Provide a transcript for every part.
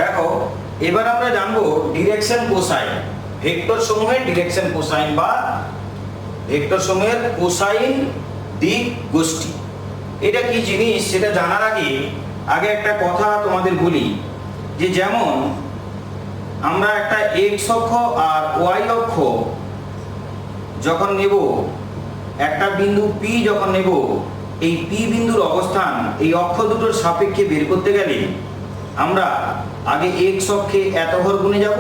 দেখো এবার আমরা জানবো ডিরেকশন কোসাইন, ভেক্টর সমূহের ডিরেকশন কোসাইন বা ভেক্টর সমূহের কোসাইন দিক গোষ্ঠী। এটা কি জিনিস সেটা জানার আগে আগে একটা কথা তোমাদের বলি, যে যেমন আমরা একটা এক্স অক্ষ আর ওয়াই অক্ষ যখন নেব, একটা বিন্দু পি যখন নেব, এই পি বিন্দুর অবস্থান এই অক্ষ দুটোর সাপেক্ষে বের করতে গেলে আমরা আগে এক্স অক্ষে এত ঘর গুণে যাব,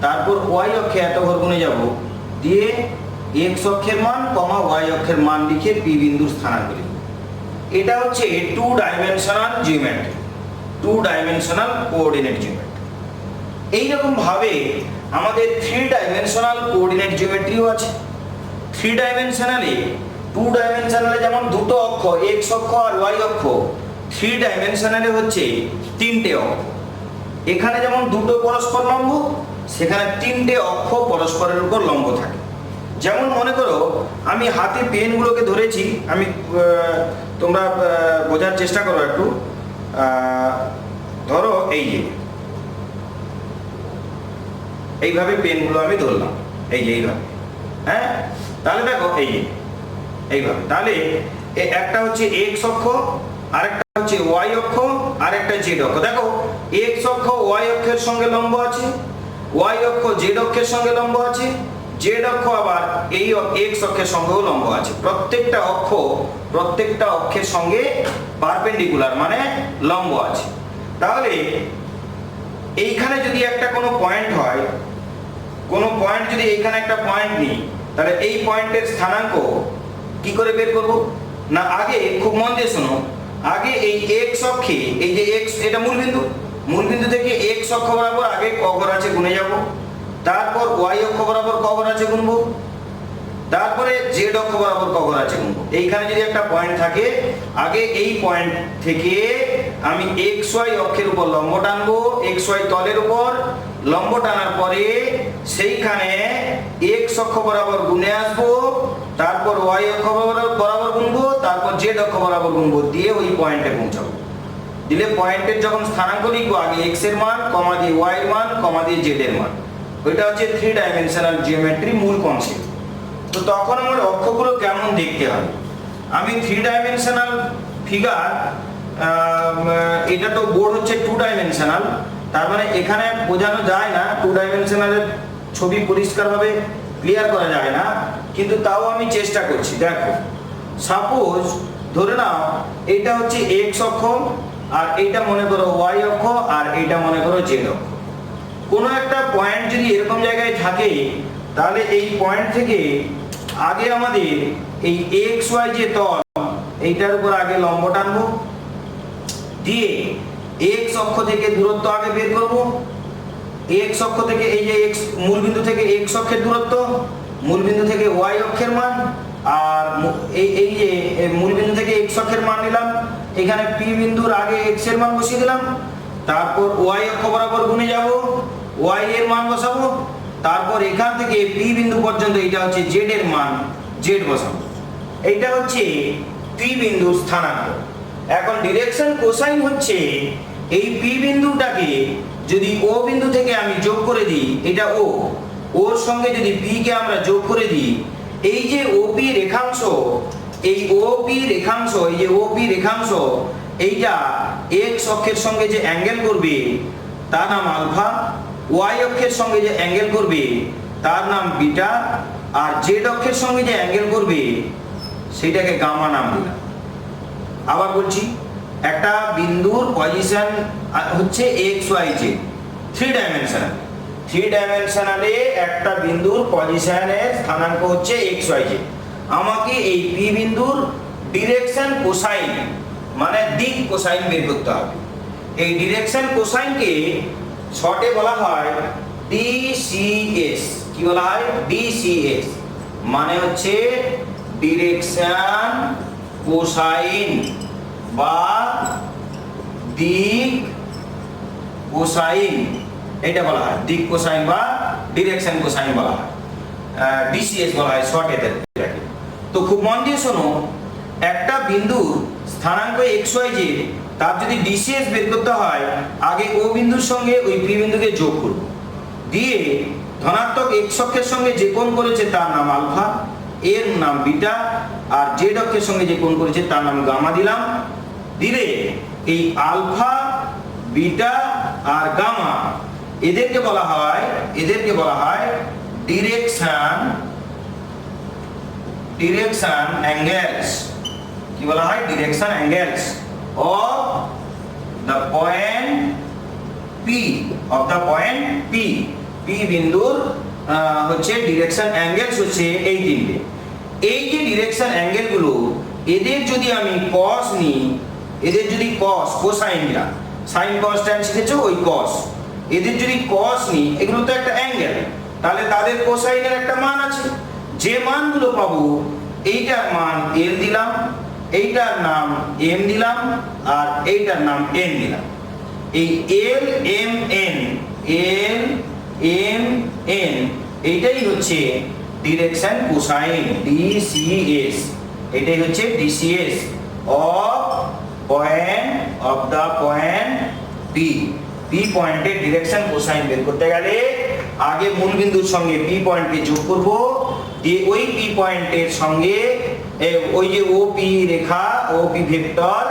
তারপর ওয়াই অক্ষে এত ঘর গুণে যাব, দিয়ে এক্স অক্ষের মান কমা ওয়াই অক্ষের মান লিখে পি বিন্দুর স্থানাঙ্ক লিখব। এটা হচ্ছে two dimensional geometry, two dimensional coordinate geometry. এইরকম ভাবে আমাদের থ্রি ডাইমেনশনাল কোঅর্ডিনেট জিওমেট্রিও আছে। থ্রি ডাইমেনশনালে, টু ডাইমেনশনালে যেমন দুটো অক্ষ এক্স অক্ষ আর ওয়াই অক্ষ, থ্রি ডাইমেনশনালে হচ্ছে তিনটে অক্ষ। এখানে যেমন দুটো পরস্পর লম্ব, সেখানে তিনটে অক্ষ পরস্পরের উপর লম্ব থাকে। যেমন মনে করো আমি হাতে পেনগুলোকে ধরেছি, আমি তোমরা বোঝার চেষ্টা করো একটু। ধরো এই যে এইভাবে পেনগুলো আমি ধরলাম, এই যে এইভাবে, হ্যাঁ, তাহলে দেখো এই যে এইভাবে, তাহলে একটা হচ্ছে এক্স অক্ষ, আরেকটা হচ্ছে ওয়াই অক্ষ, আরেকটা জেড অক্ষ। দেখো এক্স অক্ষ ওয়াই অক্ষের সঙ্গে লম্ব আছে, ওয়াই অক্ষ জেড অক্ষের সঙ্গে লম্ব আছে, জেড অক্ষ আবার এই এক্স অক্ষের সঙ্গেও লম্ব আছে। প্রত্যেকটা অক্ষের সঙ্গে পারপেন্ডিকুলার মানে লম্ব আছে। তাহলে এইখানে যদি একটা কোনো পয়েন্ট হয়, কোনো পয়েন্ট যদি এইখানে একটা পয়েন্ট নিই, তাহলে এই পয়েন্টের স্থানাঙ্ক কি করে বের করব? না আগে খুব মন দিয়ে শোনো, আগে এই এক্স অক্ষে, এই যে এক্স এটা মূলবিন্দু থেকে এক্স অক্ষ বরাবর আগে ক ঘর আছে গুনে যাব, তারপর ওয়াই অক্ষ বরাবর ক ঘর আছে গুনবো, তারপরে জেড অক্ষ বরাবর ক ঘর আছে গুনবো। এইখানে যদি একটা পয়েন্ট থাকে, আগে এই পয়েন্ট থেকে আমি এক্স ওয়াই অক্ষের উপর লম্ব টানবো, এক্স ওয়াই তলের উপর লম্ব টানার পরে সেইখানে এক্স অক্ষ বরাবর গুনে আসবো, তারপর ওয়াই অক্ষ বরাবর গুনবো, তারপর জেড অক্ষ বরাবর গুনবো, দিয়ে ওই পয়েন্টে পৌঁছাবো। দিলে পয়েন্টের যখন স্থানাঙ্ক লিখবো, আগে এক্স এর মান কমা দিয়ে ওয়াই এর মান কমা দিয়ে জেড এর মান। ওইটা হচ্ছে থ্রি ডাইমেনশনাল জিওমেট্রি মূল কনসেপ্ট। তো তখন আমার অক্ষগুলো কেমন দেখতে হবে? আমি থ্রি ডাইমেনশনাল ফিগার, এটা তো বোর্ড হচ্ছে টু ডাইমেনশনাল, তার মানে এখানে বোঝানো যায় না, টু ডাইমেনশনালের ছবি পরিষ্কারভাবে ক্লিয়ার করা যায় না, কিন্তু তাও আমি চেষ্টা করছি। দেখো সাপোজ ধরে নাও এটা হচ্ছে এক্স অক্ষ, আর এইটা মনে করো ওয়াই অক্ষ, আর এইটা মনে করো জেড অক্ষ। কোনো একটা পয়েন্ট যদি এরকম জায়গায় থাকে, তাহলে এই পয়েন্ট থেকে আগে আমাদের এই এক্স ওয়াই যে তল, এইটার উপর আগে লম্ব টানবো, দিয়ে এক্স অক্ষ থেকে দূরত্ব আগে বের করব। এক্স অক্ষ থেকে এই যে এক্স মূলবিন্দু থেকে এক্স অক্ষের দূরত্ব, মূলবিন্দু থেকে ওয়াই অক্ষের মান, আর এই যে মূলবিন্দু থেকে এক্স অক্ষের মান নিলাম, এখানে পি বিন্দুর আগে এক্স এর মান বসিয়ে দিলাম, তারপর ওয়াই অক্ষ বরাবর গুনে যাব, ওয়াই এর মান বসাবো, তারপর এখান থেকে পি বিন্দু পর্যন্ত এটা হচ্ছে জেড এর মান, জেড বসাবো। এইটা হচ্ছে পি বিন্দুর স্থানাঙ্ক। এখন ডিরেকশন কোসাইন হচ্ছে এই পি বিন্দুটাকে যদি ও বিন্দু থেকে আমি যোগ করে দিই, এটা ও, ওর সঙ্গে যদি পি কে আমরা যোগ করে দিই, এই যে ওপি রেখাংশ, এই ওপি রেখাংশ, এই যে ওপি রেখাংশ, এইটা এক্স অক্ষের সঙ্গে যে অ্যাঙ্গেল করবে তার নাম আলফা, ওয়াই অক্ষের সঙ্গে যে অ্যাঙ্গেল করবে তার নাম বিটা, আর জেড অক্ষের সঙ্গে যে অ্যাঙ্গেল করবে সেটাকে গামা নাম দিলাম। আবার বলছি, একটা বিন্দুর পজিশন হচ্ছে x y z, three dimensional. Three ডাইমেনশনালে একটা বিন্দুর পজিশনের স্থানাঙ্ক হচ্ছে এক্স ওয়াই জেড। আমাকে এই পি বিন্দুর ডিরেকশন কোসাইন মানে দিক কোসাইন বের করতে হবে। এই ডিরেকশন কোসাইনকে শর্টে বলা হয় ডিসিএস। কি বলা হয়? ডিসিএস মানে হচ্ছে ডিরেকশন কোসাইন বা দিক কোসাইন, এটা বলা হয় দিক কোসাইন বা ডিরেকশন কোসাইন বলা হয়, ডিসিএস বলা হয় শর্টে। তো খুব মন দিয়ে শোনো, একটা বিন্দুর স্থানাঙ্ক এক্স ওয়াই জেড তার যদি ডিসিএস বের করতে হয় আগে ও বিন্দুর সঙ্গে ওই পি বিন্দুকে যোগ করব, দিয়ে ধনাত্মক এক্স অক্ষের সঙ্গে যে কোণ করেছে তার নাম আলফা, এর নাম বিটা, আর জেড অক্ষের সঙ্গে যে কোণ করেছে তার নাম গামা দিলাম। দিলে এই আলফা, বিটা আর গামা এদেরকে বলা হয় ডিরেকশন অ্যাঙ্গেলস। কি বলা হয়? Direction angles of the point P, P বিন্দুর হচ্ছে ডিরেকশন অ্যাঙ্গেলস হচ্ছে এই তিনটে। এই যে ডিরেকশন অ্যাঙ্গেলগুলো, এদের যদি আমি কস নিই, এদের যদি কস, কোসাইন নিলাম, সাইন কস ট্যান শিখেছো, ওই কস, এদের যদি কস নিই, এগুলো তো একটা অ্যাঙ্গেল, তাহলে তাদের কোসাইনের একটা মান আছে। যে মানগুলো পাবো, এইটার মান এল দিলাম, এইটার নাম এম দিলাম, আর এইটার নাম এন দিলাম। এই এল এম এন এইটাই হচ্ছে ডিরেকশন কোসাইন, ডিসিএস। এটাই হচ্ছে DCs of the point P. P পয়েন্টের ডিরেকশন কোসাইন বের করতে গেলে আগে মূল বিন্দুর সঙ্গে পি পয়েন্টকে যোগ করব, দিয়ে ওই পি পয়েন্টের সঙ্গে ওই যে ওপি রেখা, ওপি ভেক্টর,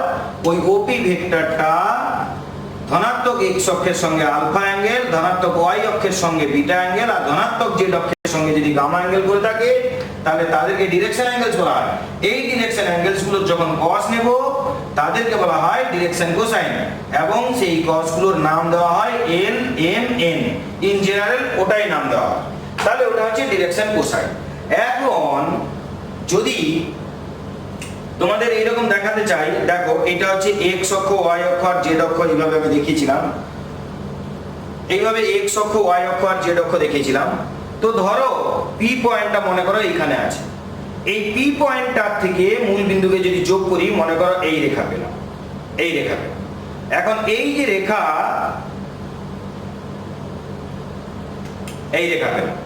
ওই ওপি ভেক্টরটা ধনাত্মক এক্স অক্ষের সঙ্গে আলফা অ্যাঙ্গেল, ধনাত্মক ওয়াই অক্ষের সঙ্গে বিটা অ্যাঙ্গেল, আর ধনাত্মক জেড অক্ষের সঙ্গে যদি গামা অ্যাঙ্গেল করে থাকে, তাহলে তাদেরকে ডিরেকশন অ্যাঙ্গেলস বলা হয়। এই ডিরেকশন অ্যাঙ্গেলস গুলোর যখন কস নেব, তাদেরকে বলা হয় ডিরেকশন কোসাইন, এবং সেই কসগুলোর নাম দেওয়া হয় L M N. In general ওটাই নাম দেওয়া হয়, তাহলে ওটা হচ্ছে ডিরেকশন কোসাইন। এখন যদি তোমাদের এইরকম দেখাতে চাই, দেখো এটা হচ্ছে এক্স অক্ষ, ওয়াই অক্ষ আর জেড অক্ষ, এইভাবে আমি দেখিয়েছিলাম, এইভাবে এক্স অক্ষ, ওয়াই অক্ষ আর জেড অক্ষ দেখিয়েছিলাম। তো ধরো পি পয়েন্টটা মনে করো এইখানে আছে, এই পি পয়েন্টটার থেকে মূল বিন্দুকে যদি যোগ করি, মনে করো এই রেখা পেলাম, এই রেখা পেলাম। এখন এই যে রেখা, এই রেখা পেলাম,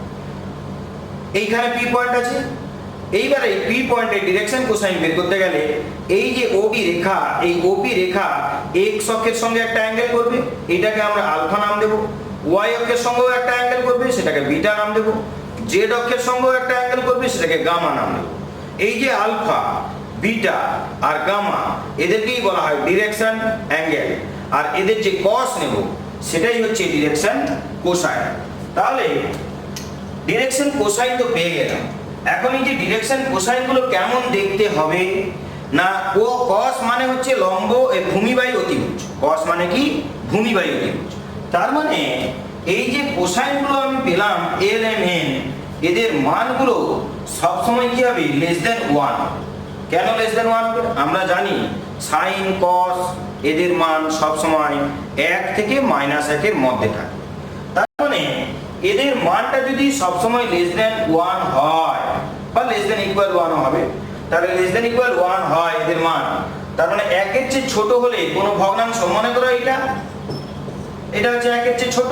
এইখানে পি পয়েন্ট আছে। এইবারে এই পি পয়েন্টের ডিরেকশন কোসাইন বের করতে গেলে এই যে ওবি রেখা, এই ওবি রেখা এক্স অক্ষের সঙ্গে একটা অ্যাঙ্গেল করবে, এটাকে আমরা আলফা নাম দেব। ওয়াই অক্ষের সঙ্গেও একটা অ্যাঙ্গেল করবে, সেটাকে বিটা নাম দেব। জেড অক্ষের সঙ্গেও একটা অ্যাঙ্গেল করবে, সেটাকে গামা নাম দেব। এই যে আলফা, বিটা আর গামা, এদেরকেই বলা হয় ডিরেকশন অ্যাঙ্গেল, আর এদের যে কস নেব সেটাই হচ্ছে ডিরেকশন কোসাইন। তাহলে ডিরেকশন কোসাইন তো পেয়ে গেলাম। এখন এই যে ডিরেকশন কোসাইন গুলো কেমন দেখতে হবে না, ও কস মানে হচ্ছে লম্ব ভূমি বাই অতিভুজ। কস মানে কি? ভূমি বাই অতিভুজ। তার মানে এই যে কোসাইন গুলো আমি পেলাম এল এম এন, এদের মানগুলো সবসময় কি হবে? Less than 1। কেন লেস দেন 1? আমরা জানি সাইন কস এদের মান সবসময় 1 থেকে -1 এর মধ্যে থাকে। তার মানে এদের মানটা যদি সবসময় লেস দেন 1 হয়, বা লেস দেন ইকুয়াল 1 হবে, তাহলে লেস দেন ইকুয়াল 1 হয় এদের মান, তার মানে 1 এর চেয়ে ছোট হলে কোনো ভগ্নাংশ, মনে করো এটা হচ্ছে 1 এর চেয়ে ছোট।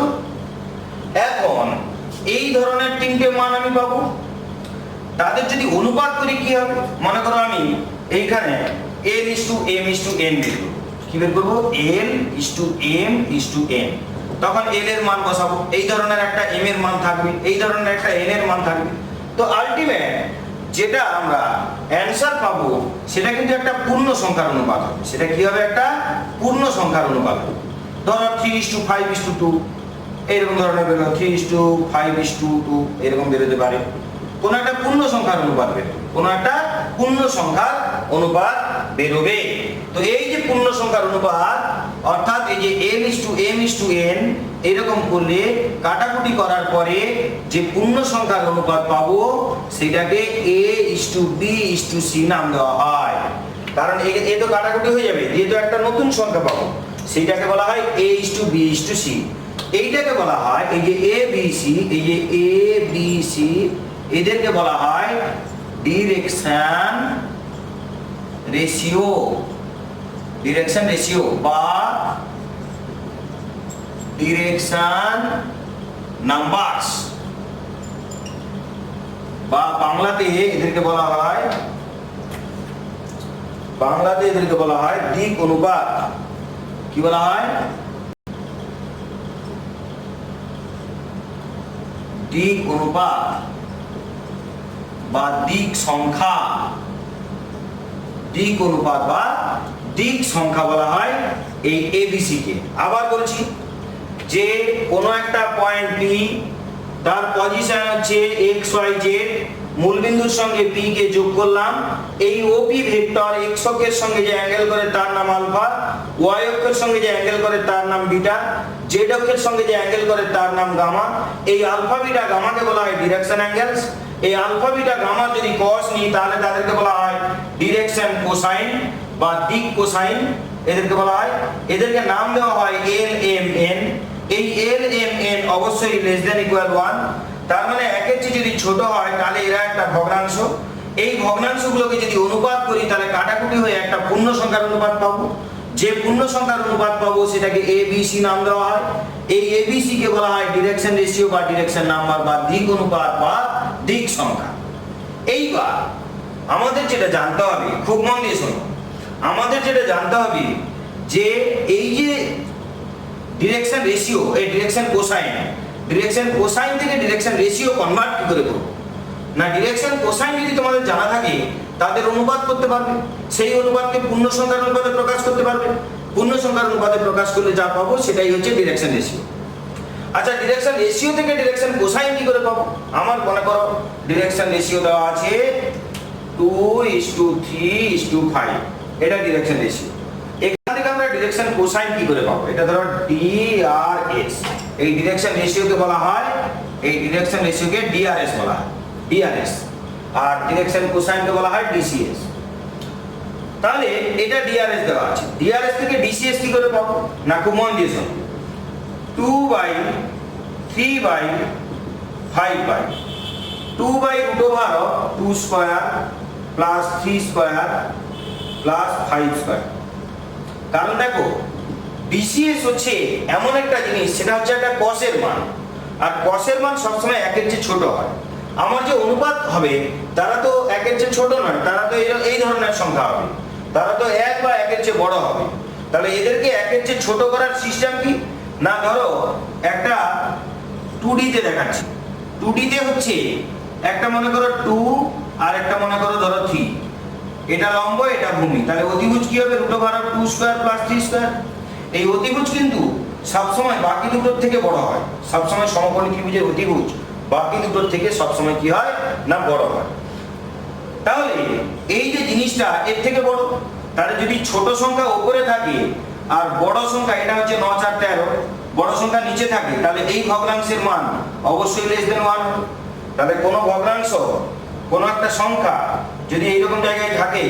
এখন এই ধরনের তিনটে মান আমি পাবো, তাদের যদি অনুপাত করি কি হবে? মনে করো আমি এইখানে l/m/n বের করব। কি বের করবো? l/m/n। তখন l এর মান বসাবো, এই ধরনের একটা m এর মান থাকবে, এই ধরনের একটা n এর মান থাকবে। তো আলটিমেট যেটা আমরা অ্যানসার পাবো সেটা কিন্তু একটা পূর্ণ সংখ্যার অনুপাত হবে। সেটা কি হবে? একটা পূর্ণ সংখ্যার অনুপাত হবে। ধরো 3:5:2 এরকম ধরনের বেরোবে, 3:5:2 এরকম বেরোতে পারে। কোন একটা পূর্ণ সংখ্যার অনুপাত বেরোবে, কোন একটা পূর্ণ সংখ্যার অনুপাত বেরোবে। তো এই যে পূর্ণ সংখ্যার অনুপাত, অর্থাৎ এই যে l/m/n এরকম করলে কাটাকুটি করার পরে যে পূর্ণ সংখ্যার অনুপাত পাবো সেটাকে a/b/c নাম দেওয়া হয়। কারণ এ তো কাটাকুটি হয়ে যাবে, দিয়ে তো একটা নতুন সংখ্যা পাবো, সেটাকে বলা হয় a/b/c। এইটাকে বলা হয় এই যে abc, এই যে abc এদেরকে বলা হয় ডিরেকশন রেশিও, ডিরেকশন রেশিও বা ডিরেকশন নাম্বারস, বা বাংলাতে এদেরকে বলা হয় দিক অনুপাত। কি বলা হয়? দিক অনুপাত বা দিক সংখ্যা, দিক অনুপাত বা দিক সংখ্যা বলা হয় এই এবিসি কে। আবার বলছি যে কোনো একটা পয়েন্ট পি, তার পজিশন হচ্ছে এক্স ওয়াই জেড, মূলবিন্দুর সঙ্গে পি কে যোগ করলাম, এই ওপি ভেক্টর এক্স অক্ষের সঙ্গে যে অ্যাঙ্গেল করে তার নাম আলফা, ওয়াই অক্ষের সঙ্গে যে অ্যাঙ্গেল করে তার নাম বিটা, জেড অক্ষের সঙ্গে যে অ্যাঙ্গেল করে তার নাম গামা। এই আলফা বিটা গামাকে বলা হয় ডিরেকশন অ্যাঙ্গেলস। এই আলফা বিটা গামা যদি কস নিই তাহলে তাদেরকে বলা হয় ডিরেকশন কোসাইন বা দিক কোসাইন, এদেরকে বলা হয়। এদেরকে নাম দেওয়া হয় এল এম এন। এই এল এম এন অবশ্যই লেস দেন ইকুয়াল 1, তার মানে একের চেয়ে যদি ছোট হয় তাহলে এরা একটা ভগ্নাংশ। এই ভগ্নাংশগুলোকে যদি অনুপাত করি তাহলে কাটাকুটি হয়ে একটা পূর্ণ সংখ্যার অনুপাত পাবো। যে পূর্ণ সংখ্যার অনুপাত পাবো সেটাকে এবিসি নাম দেওয়া হয়। এই এবিসি কে বলা হয় ডিরেকশন রেশিও বা ডিরেকশন নাম্বার বা দিক অনুপাত বা দিক সংখ্যা। এইবার আমাদের যেটা জানতে হবে, খুব মন দিয়ে শোনো, আমাদের যেটা জানতে হবে যে এই যে ডিরেকশন রেশিও, এই ডিরেকশন কোসাইন, ডিরেকশন কোসাইন থেকে ডিরেকশন রেশিও কনভার্ট কি করে করব না? ডিরেকশন কোসাইন যদি তোমাদের জানা থাকে তাদের অনুপাত করতে পারবে, সেই অনুপাতকে পূর্ণ সংখ্যার অনুপাতে প্রকাশ করতে পারবে। পূর্ণ সংখ্যার অনুপাতে প্রকাশ করলে যা পাবো সেটাই হচ্ছে ডিরেকশন রেশিও। আচ্ছা, ডিরেকশন রেশিও থেকে ডিরেকশন কোসাইন কি করে পাবো? আমার মনে করো ডিরেকশন রেশিও দেওয়া আছে 2:3:5, এটা ডিরেকশন রেশিও। এখান থেকে আমরা ডিরেকশন কোসাইন কি করে পাবো? এটা ধরো ডিআরএস। এই ডিরেকশন রেশিওকে বলা হয়, এই ডিরেকশন রেশিওকে ডিআরএস বলা হয়, ডিআরএস। আর ডিরেকশন কোসাইনকে বলা হয় ডিসিএস। তাহলে এটা ডিআরএস দেওয়া আছে। ডিআরএস থেকে ডিসিএস কি করে পাবো না? খুব মন দিয়ে শোনো। 2/3/5 2/√2 square plus 3 square plus 5 square. কারণ দেখো ডিসিএস হচ্ছে এমন একটা জিনিস, সেটা হচ্ছে একটা কসের মান, আর কসের মান সবসময় একের চেয়ে ছোট হয়। আমার যে অনুপাত হবে তারা তো একের চেয়ে ছোট নয়, তারা তো এই ধরনের সংখ্যা হবে, তারা তো 1 বা 1-এর চেয়ে বড় হবে। তাহলে এদেরকে একের চেয়ে ছোট করার সিস্টেম কি না? ধরো একটা 2D তে দেখাচ্ছি। 2D তে হচ্ছে একটা মনে করো 2 আর একটা মনে করো ধরো 3, এটা লম্ব এটা ভূমি। তাহলে অতিভুজ কি হবে? √2 স্কয়ার প্লাস 3 স্কয়ার। এই অতিভুজ কিন্তু সবসময় বাকি দুটোর থেকে বড় হয়, সবসময় সমকোণী ত্রিভুজের অতিভুজ বাকি দুটোর থেকে সবসময় কি হয় না বড় হয়। তাহলে এই যে জিনিসটা এর থেকে বড়, তাহলে যদি ছোট সংখ্যা উপরে থাকে আর বড় সংখ্যা, এটা হচ্ছে 9 4 13, বড় সংখ্যা নিচে থাকে, তাহলে এই ভগ্নাংশের মান অবশ্যই লেস দেন 1। তাহলে কোনো ভগ্নাংশ, কোনো একটা সংখ্যা যদি এইরকম জায়গায় থাকে,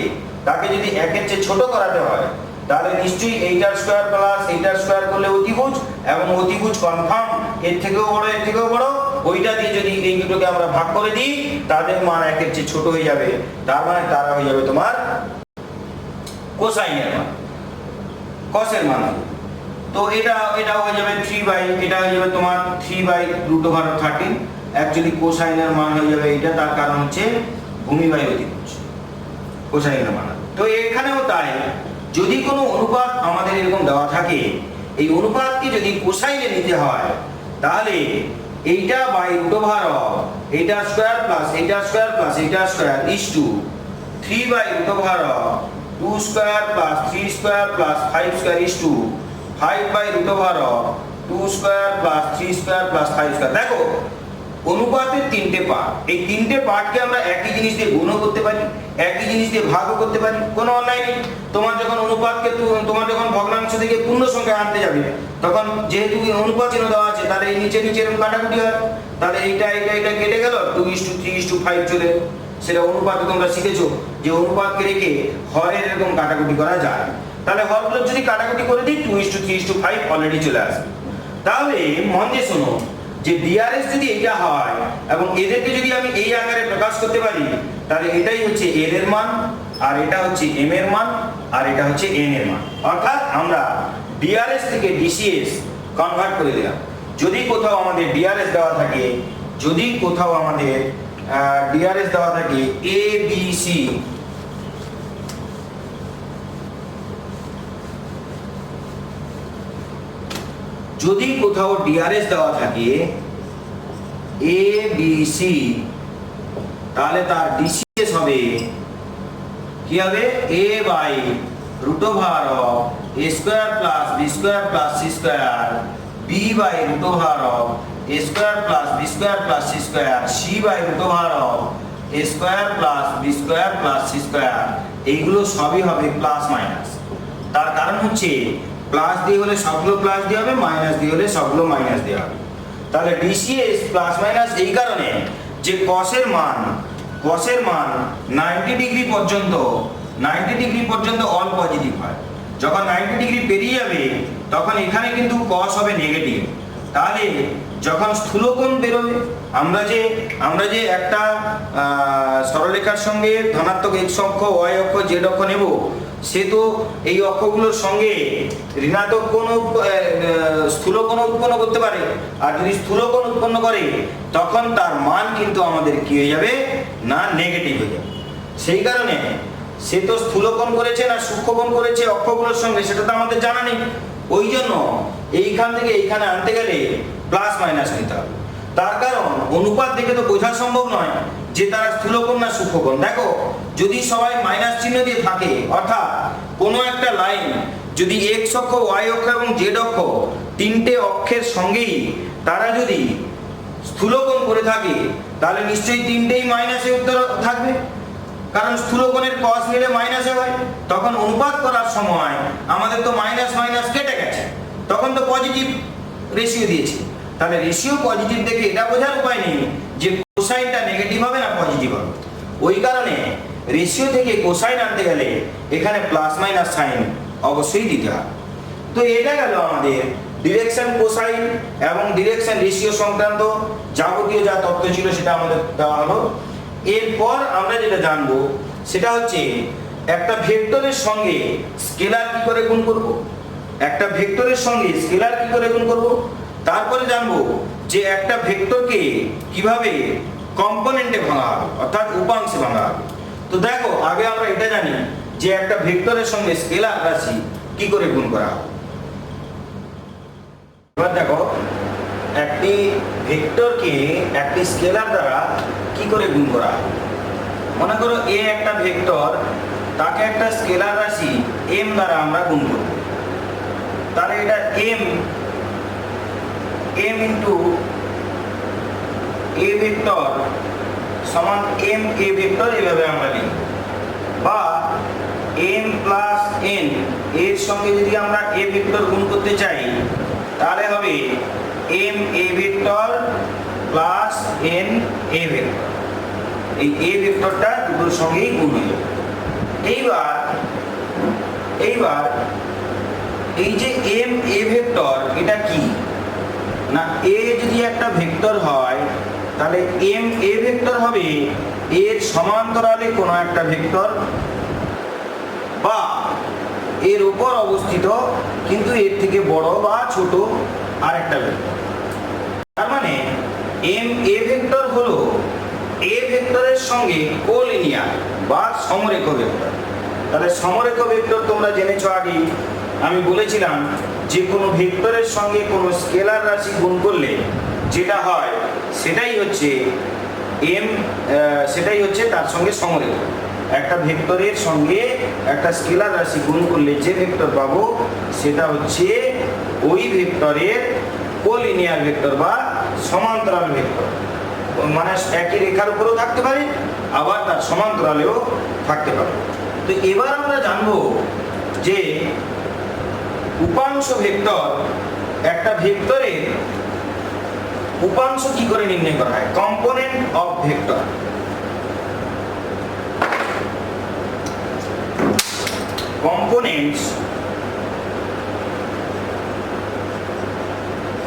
তাকে যদি 1-এর চেয়ে ছোট করাতে হয় তাহলে নিশ্চয়ই এইটার স্কয়ার প্লাস এইটার স্কয়ার করলে অতিভুজ, এবং অতিভুজ কনফার্ম এর থেকেও বড় এর থেকেও বড়। ওইটা দিয়ে যদি এই দুটোকে আমরা ভাগ করে দিই তাদের মান 1-এর চেয়ে ছোট হয়ে যাবে, তার মানে তারা হয়ে যাবে তোমার কোসাইনের মান, কসের মান। তো এটা হয়ে যাবে 3 এটা হয়ে যাবে তোমার 3/√13। অ্যাকচুয়ালি কোসাইনের মান হয়ে যাবে এটা, তার কারণ হচ্ছে ভূমি বাই অতিভুজ, কোসাইনের মান। তো এখানেও তাই, যদি কোনো অনুপাত আমাদের এরকম দেওয়া থাকে, এই অনুপাতকে যদি কোসাইনে নিতে হয় তাহলে এইটা বাই √, এইটা স্কয়ার প্লাস এইটা স্কয়ার প্লাস এইটা square is to 3/√2 square plus 3 square plus 5 square is to 5/√2 square plus 3 square plus 5 square. দেখো অনুপাতের 3টে পার্ট, এই 3টে পার্টকে আমরা একই জিনিস দিয়ে গুণও করতে পারি, একই জিনিস দিয়ে ভাগও করতে পারি, কোনো অন্যায় নেই। তোমার যখন অনুপাতকে তোমার যখন ভগ্নাংশ থেকে পূর্ণ সংখ্যা আনতে যাবে, তখন যেহেতু অনুপাত চিহ্ন দেওয়া আছে তাহলে এই নিচে এরকম কাটাকুটি হয়, তাহলে এইটা কেটে গেল, 2:3:5 চলে। সেটা অনুপাতে তোমরা শিখেছো যে অনুপাতকে রেখে হরের এরকম কাটাকুটি করা যায়। তাহলে হরগুলো যদি কাটাকুটি করে দিই 2:3:5 অলরেডি চলে আসবে। তাহলে মন দিয়ে শোনো যে ডিআরএস যদি এটা হয় এবং এদেরকে যদি আমি এই আকারে প্রকাশ করতে পারি, তাহলে এটাই হচ্ছে এল এর মান, আর এটা হচ্ছে এম এর মান, আর এটা হচ্ছে এন এর মান। অর্থাৎ আমরা ডিআরএস থেকে ডিসিএস কনভার্ট করে দিলাম। যদি কোথাও আমাদের ডিআরএস দেওয়া থাকে, যদি কোথাও আমাদের ডিআরএস দেওয়া থাকে এ বি সি, যদি কোথাও ডিআরএস দেওয়া থাকে এ বি সি, তাহলে তার ডিসিএস হবে কি হবে, a by root over of a square plus b square plus c square, b by root over of a square plus b square plus c square, c by root over of a square plus b square plus c square. এইগুলো সবই হবে plus minus. তার কারণ হচ্ছে plus দিয়ে হলে সবগুলো plus দিয়ে হবে, মাইনাস দিয়ে হলে সবগুলো মাইনাস দিয়ে হবে। তাহলে ডিসিএস প্লাস মাইনাস এই কারণে যে কসের মান 90 ডিগ্রি পর্যন্ত অল পজিটিভ হয়। যখন 90 ডিগ্রি পেরিয়ে যাবে তখন এখানে কিন্তু কস হবে নেগেটিভ। তাহলে যখন স্থূলকোণ বেরোবে, আমরা যে একটা সরলরেখার সঙ্গে ধনাত্মক x অক্ষ, y অক্ষ, z অক্ষ নেব, সে তো এই অক্ষগুলোর সঙ্গে ঋণাত্মক কোণ স্থূলকোণ উৎপন্ন করতে পারে। আর যদি স্থূলকোণ উৎপন্ন করে তখন তার মান কিন্তু আমাদের কি হয়ে যাবে না, নেগেটিভ হয়ে যাবে। সেই কারণে সে তো স্থূলকোণ করেছে না সূক্ষ্মকোণ করেছে অক্ষগুলোর সঙ্গে, সেটা তো আমাদের জানা নেই। ওই জন্য এইখান থেকে এইখানে আনতে গেলে প্লাস মাইনাস নিতে হবে। তার কারণ অনুপাত দেখে তো বোঝা সম্ভব নয় যে তারা স্থূলকোণ না সূক্ষ্মকোণ। দেখো, যদি সবাই মাইনাস চিহ্ন দিয়ে থাকে, অর্থাৎ কোনো একটা লাইন যদি এক্স অক্ষ, ওয়াই অক্ষ এবং জেড অক্ষ তিনটে অক্ষের সঙ্গেই তারা যদি স্থূলকোণ করে থাকে, তাহলে নিশ্চয়ই তিনটেই মাইনাসে উত্তর থাকবে। কারণ স্থূলকোণের cos নিলে মাইনাসে হয়। তখন অনুপাত করার সময় আমাদের তো মাইনাস মাইনাস কেটে গেছে, তখন তো পজিটিভ রেশিও দিয়েছে। তাহলে রেশিও পজিটিভ দেখে এটা বোঝার উপায় নেই যে কোসাইনটা নেগেটিভ হবে না পজিটিভ হবে। ওই কারণে রেশিও থেকে কোসাইন আনতে গেলে এখানে প্লাস মাইনাস সাইন অবশ্যই দিতে হবে। তো এটা গেল আমাদের ডিরেকশন কোসাইন এবং ডিরেকশন রেশিও সংক্রান্ত যাবতীয় যা তথ্য ছিল সেটা আমাদের দেওয়া হলো। এরপর আমরা যেটা জানবো সেটা হচ্ছে একটা ভেক্টরের সঙ্গে স্কেলার কি করে গুণ করব, তারপরে জানবো যে একটা ভেক্টরকে কিভাবে কম্পোনেন্টে ভাঙা হবে, অর্থাৎ উপাংশে ভাঙা হবে। তো দেখো, আগে আমরা এটা জানি যে একটা ভেক্টরের সঙ্গে স্কেলার রাশি কি করে গুণ করা হবে। এবার দেখো, একটি ভেক্টরকে একটি স্কেলার দ্বারা কি করে গুণ করা হবে। মনে করো এ একটা ভেক্টর, তাকে একটা স্কেলার রাশি m দ্বারা আমরা গুণ করব। তাহলে এটা m ইনটু a ভেক্টর সমান m a ভেক্টর, এভাবে আমরা লিখব। বা m প্লাস n এর সঙ্গে যদি আমরা a ভেক্টর গুণ করতে চাই, তাহলে হবে m a vector plus n a vector. এই a ভেক্টরটা দুটোর সঙ্গেই গুণ হয়ে যাবে। এইবার এই যে m a ভেক্টর, এটা কি না, a যদি একটা ভেক্টর হয় তাহলে m a ভেক্টর হবে এর সমান্তরালে কোনো একটা ভেক্টর বা এর উপর অবস্থিত কিন্তু এর থেকে বড় বা ছোট আরেকটা ভেক্টর। তার মানে m a ভেক্টর হলো a ভেক্টরের সঙ্গে কোলিনিয়ার বা সমরেখ ভেক্টর। তাহলে সমরেখ ভেক্টর তোমরা জেনেছো আগেই, আমি বলেছিলাম যে কোনো ভেক্টরের সঙ্গে কোনো স্কেলার রাশি গুণ করলে যেটা হয় সেটাই হচ্ছে তার সঙ্গে সমরেখ। একটা ভেক্টরের সঙ্গে একটা স্কেলার রাশি গুণ করলে যে ভেক্টর পাবো সেটা হচ্ছে ওই ভেক্টরের কোলিনিয়ার ভেক্টর বা সমান্তরাল ভেক্টর। মানে একই রেখার উপরেও থাকতে পারে, আবার তার সমান্তরালেও থাকতে পারে। তো এবার আমরা জানবো যে উপাংশ ভেক্টর, একটা ভেক্টরের উপাংশ কি করে নির্ণয় করা হয়, component of vector.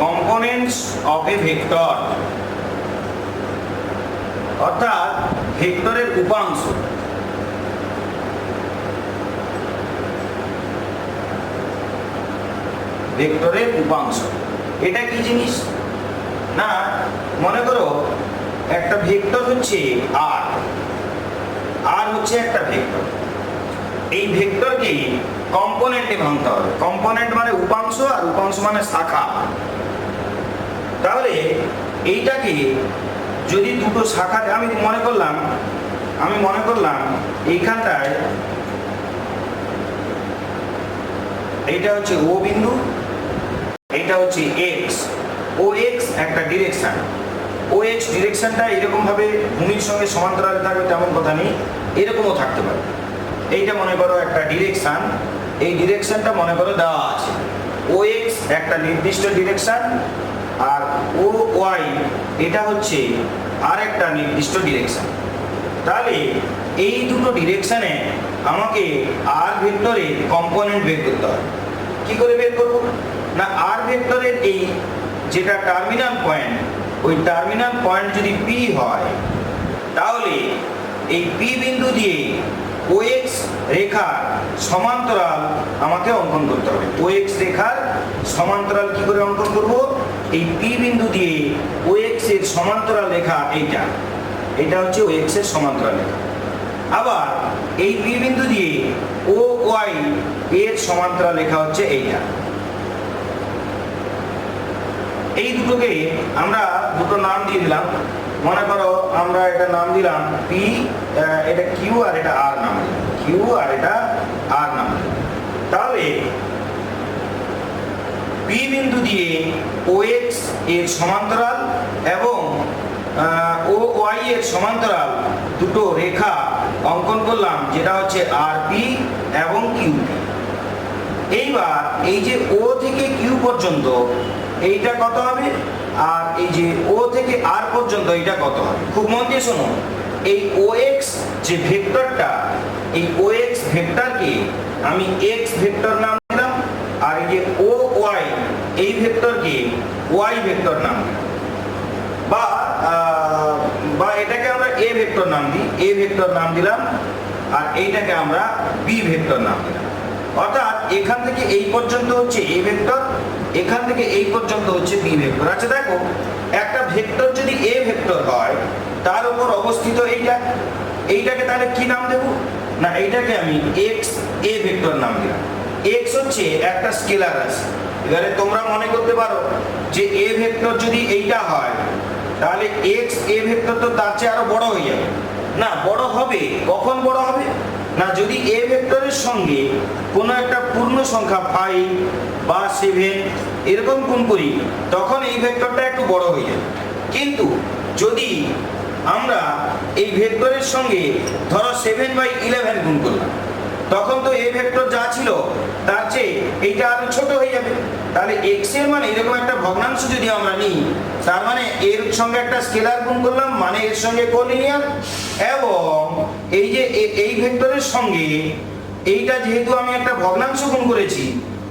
components of a vector, অর্থাৎ ভেক্টরের উপাংশ। ভেক্টরের উপাংশ এটা কি জিনিস না, মনে করো একটা ভেক্টর হচ্ছে আর হচ্ছে একটা ভেক্টর। এই ভেক্টরকে কম্পোনেন্টে ভাঙতে হবে। কম্পোনেন্ট মানে উপাংশ, আর উপাংশ মানে শাখা। তাহলে এইটাকে যদি দুটো শাখাতে আমি মনে করলাম এইখানটায় এইটা হচ্ছে ও বিন্দু, এইটা হচ্ছে এক্স। ও এক্স একটা ডিরেকশন, ও এক্স ডিরেকশনটা এরকম ভাবে ভূমির সঙ্গে সমান্তরালে থাকবে তেমন কথা নেই, এরকমও থাকতে পারে। এইটা মনে করো একটা ডিরেকশন, এই ডিরেকশনটা মনে করো দেওয়া আছে। ও এক্স একটা নির্দিষ্ট ডিরেকশন, আর ও ওয়াই এটা হচ্ছে আর একটা নির্দিষ্ট ডিরেকশন। তাহলে এই দুটো ডিরেকশনে আমাকে আর ভেক্টরের কম্পোনেন্ট বের করতে হবে। কি করে বের করব? না, আর ভেক্টরের এই যেটা টার্মিনাল পয়েন্ট, ওই টার্মিনাল পয়েন্ট যদি পি হয়, তাহলে এই পি বিন্দু দিয়ে ও এক্স রেখার সমান্তরাল আমাকে অঙ্কন করতে হবে। ও এক্স রেখার সমান্তরাল কি করে অঙ্কন করব? এই পি বিন্দু দিয়ে ও এক্স এর সমান্তরাল রেখা এটা হচ্ছে ও এক্স এর সমান্তরাল রেখা। আবার এই পি বিন্দু দিয়ে ও ওয়াই এর সমান্তরাল রেখা হচ্ছে এইটা। এই দুটোকে আমরা দুটো নাম দিয়ে দিলাম। মনে করো আমরা এটা নাম দিলাম পি, এটা কিউ আর এটা আর নাম দিলাম, কিউ আর এটা আর নাম দিলাম। তাহলে পি বিন্দু দিয়ে ও এক্স এর সমান্তরাল এবং ও ওয়াই এর সমান্তরাল দুটো রেখা অঙ্কন করলাম, যেটা হচ্ছে আর পি এবং কিউ পি। এইবার এই যে ও থেকে কিউ পর্যন্ত এইটা কত হবে, আর এই যে ও থেকে আর পর্যন্ত এইটা কত হবে। খুব মন দিয়ে শোনো, এই ও এক্স যে ভেক্টরটা, এই ও এক্স ভেক্টরকে আমি এক্স ভেক্টর নাম দিলাম, আর এই যে ও ওয়াই এই ভেক্টরকে ওয়াই ভেক্টর নাম দিলাম, বা এটাকে আমরা এ ভেক্টর নাম দিই, এ ভেক্টর নাম দিলাম, আর এইটাকে আমরা বি ভেক্টর নাম দিলাম। অর্থাৎ এখান থেকে এই পর্যন্ত হচ্ছে এ ভেক্টর, এখান থেকে এই পর্যন্ত হচ্ছে বি ভেক্টর। আচ্ছা দেখো, একটা ভেক্টর যদি এ ভেক্টর হয়, তার উপর অবস্থিত এইটাকে তাহলে কি নাম দেব? না, এইটাকে আমি এক্স এ ভেক্টর নাম দিলাম। এক্স হচ্ছে একটা স্কেলার রাশি। এবারে তোমরা মনে করতে পারো যে এ ভেক্টর যদি এইটা হয়, তাহলে এক্স এ ভেক্টর তো তার চেয়ে আরো বড় হয়ে যাবে। না, বড় হবে। কখন বড় হবে? না, যদি এ ভেক্টরের সঙ্গে কোনো একটা পূর্ণ সংখ্যা 5 বা 7 এরকম গুণ করি, তখন এই ভেক্টরটা একটু বড় হয়ে যাবে। কিন্তু যদি আমরা এই ভেক্টরের সঙ্গে ধরো 7/11 গুণ করলাম, তখন তো এ ভেক্টর যা ছিল তার চেয়ে এইটা আরো ছোট হয়ে যাবে। তাহলে এক্স এর মানে এরকম একটা ভগ্নাংশ যদি আমরা নিই, তার মানে এর সঙ্গে একটা স্কেলার গুণ করলাম, মানে এর সঙ্গে কোলিনিয়ার, এবং এই যে এই ভেক্টরের সঙ্গে এইটা যেহেতু আমি একটা ভগ্নাংশ গুণ করেছি,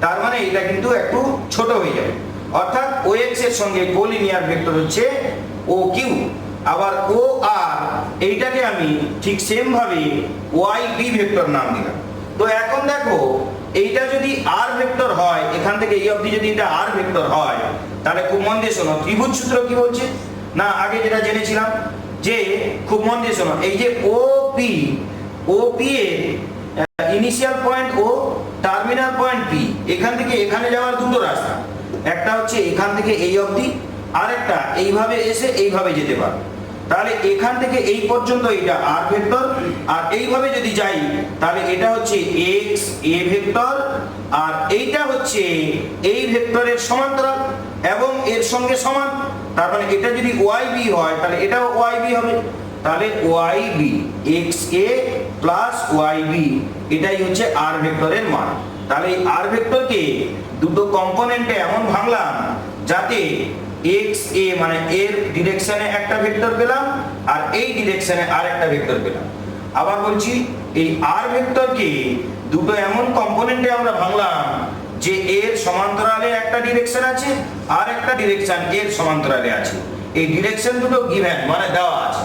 তার মানে এটা কিন্তু একটু ছোট হয়ে যাবে। অর্থাৎ ও এক্স এর সঙ্গে কোলিনিয়ার ভেক্টর হচ্ছে ও কিউ। আবার ও আর এইটাকে আমি ঠিক সেম ভাবে ওয়াই বি ভেক্টর নাম দিলাম। তো এখন দেখো, এইটা যদি আর ভেক্টর হয়, এখান থেকে এই অবধি যদি এটা আর ভেক্টর হয়, তাহলে খুব মন দিয়ে শোনো, ত্রিভুজ সূত্র কি বলছে? না, আগে যেটা জেনেছিলাম যে, খুব মন দিয়ে শোনো, এই যে ও পি এর ইনিশিয়াল পয়েন্ট ও টার্মিনাল পয়েন্ট পি, এখান থেকে এখানে যাওয়ার দুটো রাস্তা, একটা হচ্ছে এখান থেকে এই অবধি, আর একটা এইভাবে এসে এইভাবে যেতে পারে। তাহলে এখান থেকে এই পর্যন্ত এটা আর ভেক্টর, আর এইভাবে যদি যাই তাহলে এটা হচ্ছে এক্স এ ভেক্টর, আর এইটা হচ্ছে এই ভেক্টরের সমান্তরাল এবং এর সঙ্গে সমান। তার মানে এটা যদি ওয়াই বি হয়, তাহলে এটাও ওয়াই বি হবে। তাহলে ওয়াই বি এক্স এ প্লাস ওয়াই বি, এটাই হচ্ছে আর ভেক্টরের মান। তাহলে এই আর ভেক্টরকে দুটো কম্পোনেন্টে এমন ভাঙলাম যাতে এক্স এ মানে এর ডিরেকশনে একটা ভেক্টর পেলাম, আর এই ডিরেকশনে আর একটা ভেক্টর পেলাম। আবার বলছি, এই আর ভেক্টরকে দুটো এমন কম্পোনেন্টে আমরা ভাঙলাম যে এর সমান্তরালে একটা ডিরেকশন আছে, আর একটা ডিরেকশন এর সমান্তরালে আছে। এই ডিরেকশন দুটো গিভেন মানে দেওয়া আছে।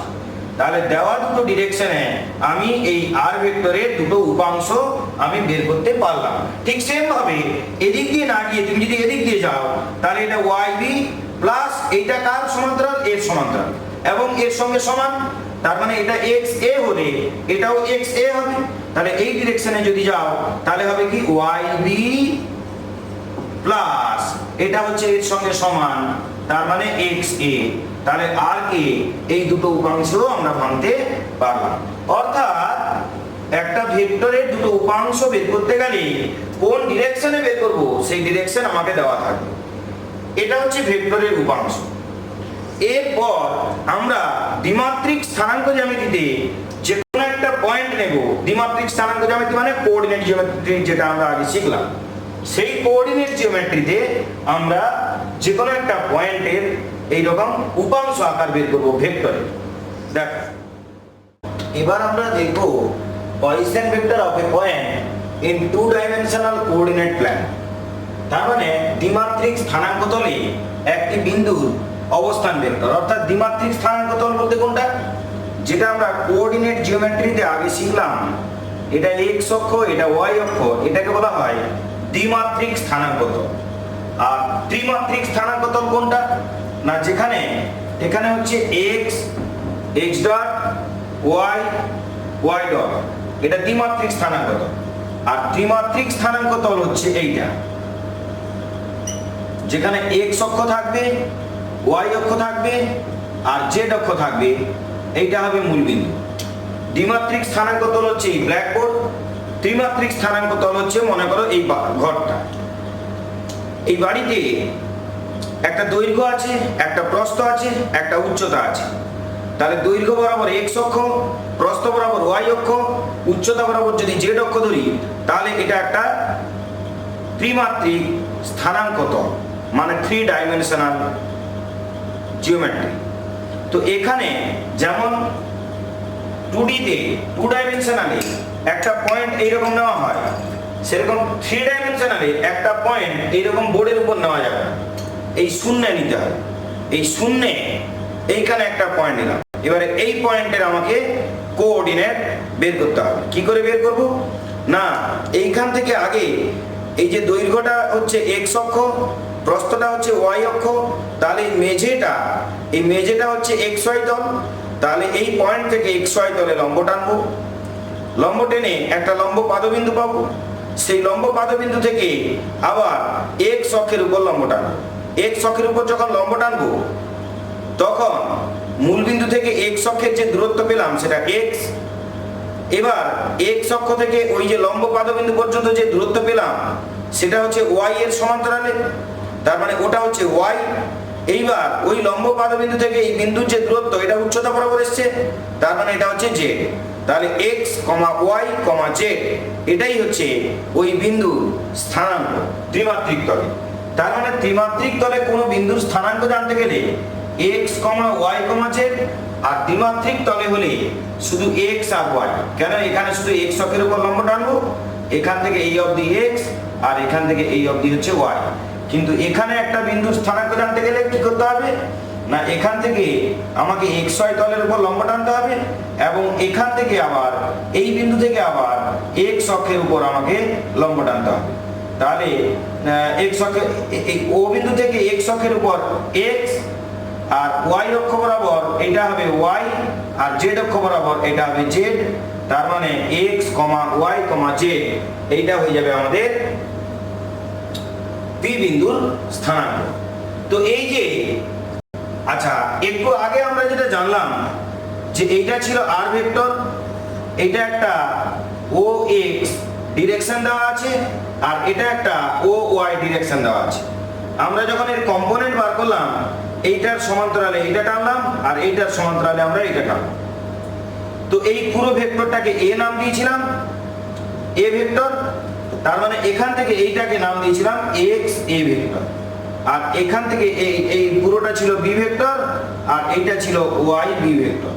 তাহলে দেওয়া দুটো ডিরেকশনে আমি এই আর ভেক্টরের দুটো উপাংশ আমি বের করতে পারলাম। ঠিক সেম ভাবে এদিক দিয়ে না গিয়ে তুমি যদি এদিক দিয়ে যাও, তাহলে এটা ওয়াই বি প্লাস এইটা কার সমান্তরাল? এর সমান্তরাল এবং এর সঙ্গে সমান। তার মানে এটা এক্স এ হলে এটাও এক্স এ হবে। তাহলে এই ডিরেকশনে যদি যাও তাহলে হবে কি ওয়াই বি প্লাস এটা হচ্ছে এর সঙ্গে সমান, তার মানে এক্স এ। তাহলে আর কে এই দুটো উপাংশ আমরা ভাঙতে পারলাম। অর্থাৎ একটা ভেক্টরের দুটো উপাংশ বের করতে গেলে কোন ডিরেকশনে বের করব সেই ডিরেকশন আমাকে দেওয়া থাকবে। এটা হচ্ছে ভেক্টরের উপাংশ। এরপর আমরা দ্বিমাত্রিক স্থানাঙ্ক জ্যামিতিতে যে কোনো একটা পয়েন্ট নেব। দ্বিমাত্রিক স্থানাঙ্ক জ্যামিতি মানে কোঅর্ডিনেট জিওমেট্রি, যেটা আমরা আগে শিখলাম। সেই কোঅর্ডিনেট জিওমেট্রিতে আমরা যে কোনো একটা পয়েন্টের এইরকম উপাংশ আকার বের করব ভেক্টরের। দেখ এবার আমরা দেখব position vector of a point in two dimensional coordinate plane. তার মানে দ্বিমাত্রিক স্থানাঙ্ক তলে একটি বিন্দুর অবস্থান ভেক্টর। অর্থাৎ দ্বিমাত্রিক স্থানাঙ্ক তল বলতে কোনটা, যেটা আমরা কোঅর্ডিনেট জিওমেট্রিতে আগে শিখলাম, এটা এক্স অক্ষ, এটা ওয়াই অক্ষ, এটাকে বলা হয় দ্বিমাত্রিক স্থানাঙ্ক তল। আর ত্রিমাত্রিক স্থানাঙ্ক তল কোনটা না, যেখানে এখানে হচ্ছে X X dot Y Y dot, এটা দ্বিমাত্রিক স্থানাঙ্ক তল। আর ত্রিমাত্রিক স্থানাঙ্ক তল হচ্ছে এইটা, যেখানে এক্স অক্ষ থাকবে, ওয়াই অক্ষ থাকবে আর জেড অক্ষ থাকবে, এইটা হবে মূলবিন্দু। দ্বিমাত্রিক স্থানাঙ্ক তল হচ্ছে এই ব্ল্যাকবোর্ড, ত্রিমাত্রিক স্থানাঙ্ক তল হচ্ছে মনে করো এই ঘরটা। এই বাড়িতে একটা দৈর্ঘ্য আছে, একটা প্রস্থ আছে, একটা উচ্চতা আছে। তাহলে দৈর্ঘ্য বরাবর এক্স অক্ষ, প্রস্থ বরাবর ওয়াই অক্ষ, উচ্চতা বরাবর যদি জেড অক্ষ ধরি, তাহলে এটা একটা ত্রিমাত্রিক স্থানাঙ্ক তল, মানে থ্রি ডাইমেনশনাল জিওমেট্রি। তো এখানে যেমন 2Dতে টু ডাইমেনশনালে একটা পয়েন্ট এইরকম নেওয়া হয়, সেরকম থ্রি ডাইমেনশনালে একটা পয়েন্ট এইরকম বোর্ডের উপর নেওয়া যাবে না, এই শূন্যে নিতে হবে। এই শূন্যে এইখানে একটা পয়েন্ট নিলাম, এবারে এই পয়েন্টের আমাকে কোঅর্ডিনেট বের করতে হবে। কি করে বের করব না, এইখান থেকে আগে এই যে দৈর্ঘ্যটা হচ্ছে এক্স অক্ষ, প্রস্থটা হচ্ছে ওয়াই অক্ষ, তাহলে এই মেঝেটা হচ্ছে এক্স ওয়াই তল। তাহলে এই পয়েন্ট থেকে এক্স ওয়াই তলে লম্ব টানবো, লম্ব টেনে একটা লম্ব পাদবিন্দু পাবো। সেই লম্ব পাদবিন্দু থেকে আবার এক্স অক্ষের উপর লম্ব টানবো। এক্স অক্ষের উপর যখন লম্ব টানবো, তখন মূলবিন্দু থেকে এক্স অক্ষের যে দূরত্ব পেলাম সেটা এক্স। এবার এক্স অক্ষ থেকে ওই যে লম্ব পাদবিন্দু পর্যন্ত যে দূরত্ব পেলাম সেটা হচ্ছে ওয়াই এর সমান্তরালে, তার মানে ওটা হচ্ছে ওয়াই। এইবার ওই লম্ব পাদবিন্দু থেকে এই বিন্দুর যে দূরত্ব, এটা উচ্চতা বরাবর এসছে, তার মানে এটা হচ্ছে জেড। তাহলে এক্স কমা ওয়াই কমা জেড, এটাই হচ্ছে ওই বিন্দুর স্থানাঙ্ক ত্রিমাত্রিক তলে। তার মানে ত্রিমাত্রিক তলে কোনো বিন্দুর স্থানাঙ্ক জানতে গেলে এক্স কমা ওয়াই কমা জেড, আর দ্বিমাত্রিক তলে হলে শুধু এক্স আর ওয়াই। কেন, এখানে শুধু এক্স অক্ষের উপর লম্ব টানবো, এখান থেকে এই অবধি এক্স আর এখান থেকে এই অবধি হচ্ছে ওয়াই। কিন্তু এখানে একটা বিন্দুর স্থানাঙ্ক জানতে গেলে কি করতে হবে না, এখান থেকে আমাকে এক্স ওয়াই তলের উপর লম্ব টানতে হবে, এবং এখান থেকে আবার এই বিন্দু থেকে আবার এক্স অক্ষের উপর আমাকে লম্ব টানতে হবে। তাহলে এক্স অক্ষের ও বিন্দু থেকে এক্স অক্ষের উপর এক্স, আর ওয়াই অক্ষ বরাবর এটা হবে ওয়াই, আর জেড অক্ষ বরাবর এটা হবে জেড। তার মানে এক্স কমা ওয়াই কমা জেড, এইটা হয়ে যাবে আমাদের পি বিন্দুর স্থানাঙ্ক। তো এই যে আচ্ছা, একটু আগে আমরা যেটা জানলাম যে এইটা ছিল আর ভেক্টর, এইটা একটা ও এক্স ডিরেকশন দেওয়া আছে, আর এটা একটা ও ওয়াই ডিরেকশন দেওয়া আছে। আমরা যখন এর কম্পোনেন্ট বার করলাম, এইটার সমান্তরালে এইটা টানলাম, আর এইটার সমান্তরালে আমরা এইটা টানলাম। তো এই পুরো ভেক্টরটাকে এ নাম দিয়েছিলাম, এ ভেক্টর। তার মানে এখান থেকে এইটাকে নাম দিয়েছিলাম এক্স এ ভেক্টর, আর এখান থেকে এই পুরোটা ছিল বি ভেক্টর, আর এইটা ছিল ওয়াই বি ভেক্টর।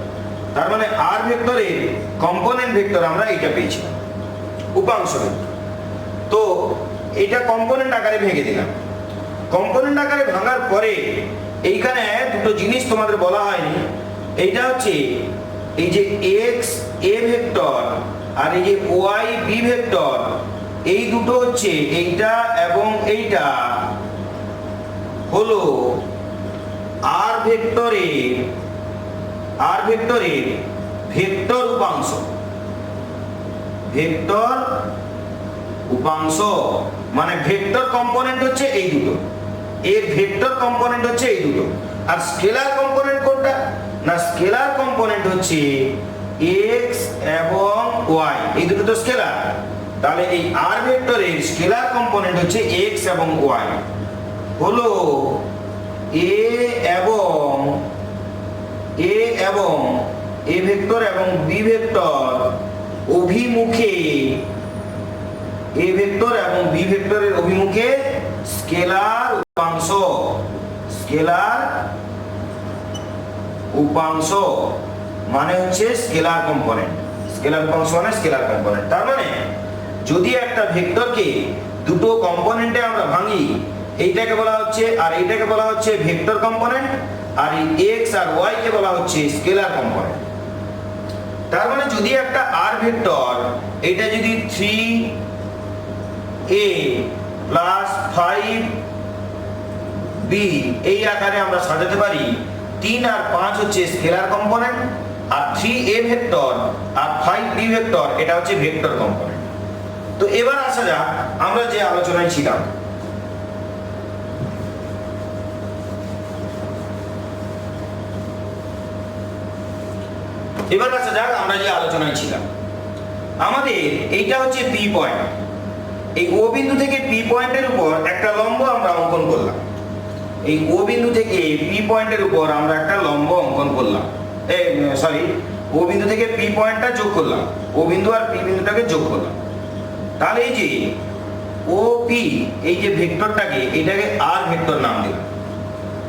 তার মানে আর ভেক্টরের কম্পোনেন্ট ভেক্টর আমরা এইটা পেয়েছিলাম, উপাংশ ভেক্টর। তো এটা কম্পোনেন্ট আকারে ভেঙে দিলাম। কম্পোনেন্ট আকারে ভাঙার পরে এইখানে দুটো জিনিস তোমাদের বলা হয়নি। এইটা হচ্ছে এই যে এক্স এ ভেক্টর আর এই যে ওয়াই বি ভেক্টর, এই দুটো হচ্ছে এইটা এবং এইটা হলো আর ভেক্টরের ভেক্টর ভেক্টর উপাংশ, মানে ভেক্টর কম্পোনেন্ট হচ্ছে এই দুটো, এর ভেক্টর কম্পোনেন্ট হচ্ছে এই দুটো। আর স্কেলার কম্পোনেন্ট কোনটা? না স্কেলার কম্পোনেন্ট হচ্ছে x এবং y, এই দুটো তো স্কেলার। তাহলে এই r ভেক্টরের স্কেলার কম্পোনেন্ট হচ্ছে x এবং y, হলো a ভেক্টর এবং b ভেক্টর অভিমুখে, a ভেক্টর এবং b ভেক্টরের অভিমুখে স্কেলার উপাংশ, স্কেলার উপাংশ মানে হচ্ছে স্কেলার কম্পোনেন্ট, স্কেলার উপাংশ মানে স্কেলার কম্পোনেন্ট। তার মানে যদি একটা ভেক্টরকে দুটো কম্পোনেন্টে আমরা ভাঙি, এইটাকে বলা হচ্ছে আর এইটাকে বলা হচ্ছে ভেক্টর কম্পোনেন্ট, আর এই x আর y কে বলা হচ্ছে স্কেলার কম্পোনেন্ট। তার মানে যদি একটা r ভেক্টর, এটা যদি 3a প্লাস 5b এই আকারে আমরা সাজাতে পারি, 3 আর 5 হচ্ছে স্কেলার কম্পোনেন্ট, আর 3a ভেক্টর আর 5b ভেক্টর এটা হচ্ছে ভেক্টর কম্পোনেন্ট। তো এবার আসা যাক আমরা যে আলোচনায় ছিলাম, এবার আসা যাক আমরা যে আলোচনায় ছিলাম। আমাদের এইটা হচ্ছে পি পয়েন্ট, এই ও বিন্দু থেকে পি পয়েন্টের উপর একটা লম্ব আমরা অঙ্কন করলাম, এই ও বিন্দু থেকে পি পয়েন্টের উপর আমরা একটা লম্ব অঙ্কন করলাম, ও বিন্দু থেকে পি পয়েন্টটা যোগ করলাম, ও বিন্দু আর পি বিন্দুটাকে যোগ করলাম। তাহলে এই যে ও পি, এই যে ভেক্টরটাকে, এটাকে আর ভেক্টর নাম দিলাম,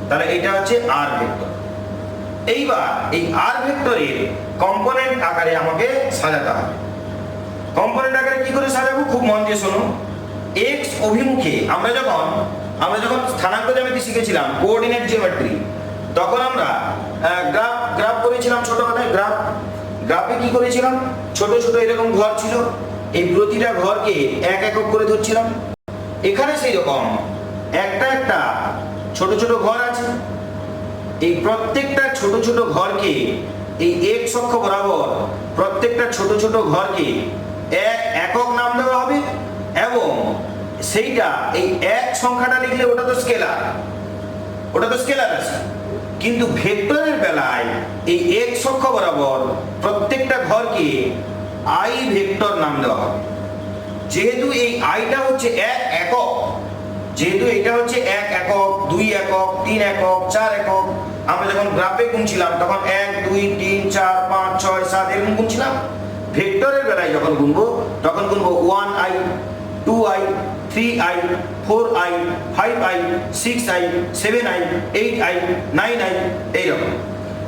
তাহলে এটা হচ্ছে আর ভেক্টর। এইবার এই আর ভেক্টরের কম্পোনেন্ট আকারে আমাকে সাজাতে হবে। কম্পোনেন্ট আকারে কি করে সাজাবো খুব মন দিয়ে শোনো। x অভিমুখে আমরা যখন স্থানাঙ্ক জ্যামিতি শিখেছিলাম, কোঅর্ডিনেট জিওমেট্রি, তখন আমরা গ্রাফ করেছিলাম, ছোট কথায় গ্রাফে কি করেছিলাম, ছোট ছোট এরকম ঘর ছিল, এই প্রতিটা ঘরকে এক একক করে ধরছিলাম। এখানে সেই রকম একটা একটা ছোট ছোট ঘর আছে, এই প্রত্যেকটা ছোট ছোট ঘরকে এই x অক্ষ বরাবর প্রত্যেকটা ছোট ছোট ঘরকে এক একক নাম দেওয়া হবে, এবং সেইটা এই এক সংখ্যাটা লিখলে ওটা তো স্কেলার আছে। কিন্তু ভেক্টরের বেলায় এই x অক্ষ বরাবর প্রত্যেকটা ঘরকে i ভেক্টর নাম দেওয়া হবে। যেহেতু এই আইটা হচ্ছে এক একক, যেহেতু এটা হচ্ছে এক একক, 2 একক, 3 একক, 4 একক, আমরা যখন গ্রাফে গুনছিলাম তখন 1 2 3 4 5 6 7 এরকম গুনছিলাম। ভেক্টরের বেলায় যখন গুনবো তখন গুনবো 1i 2i 3i 4i 5i 6i 7i 8i 9i এইরকম।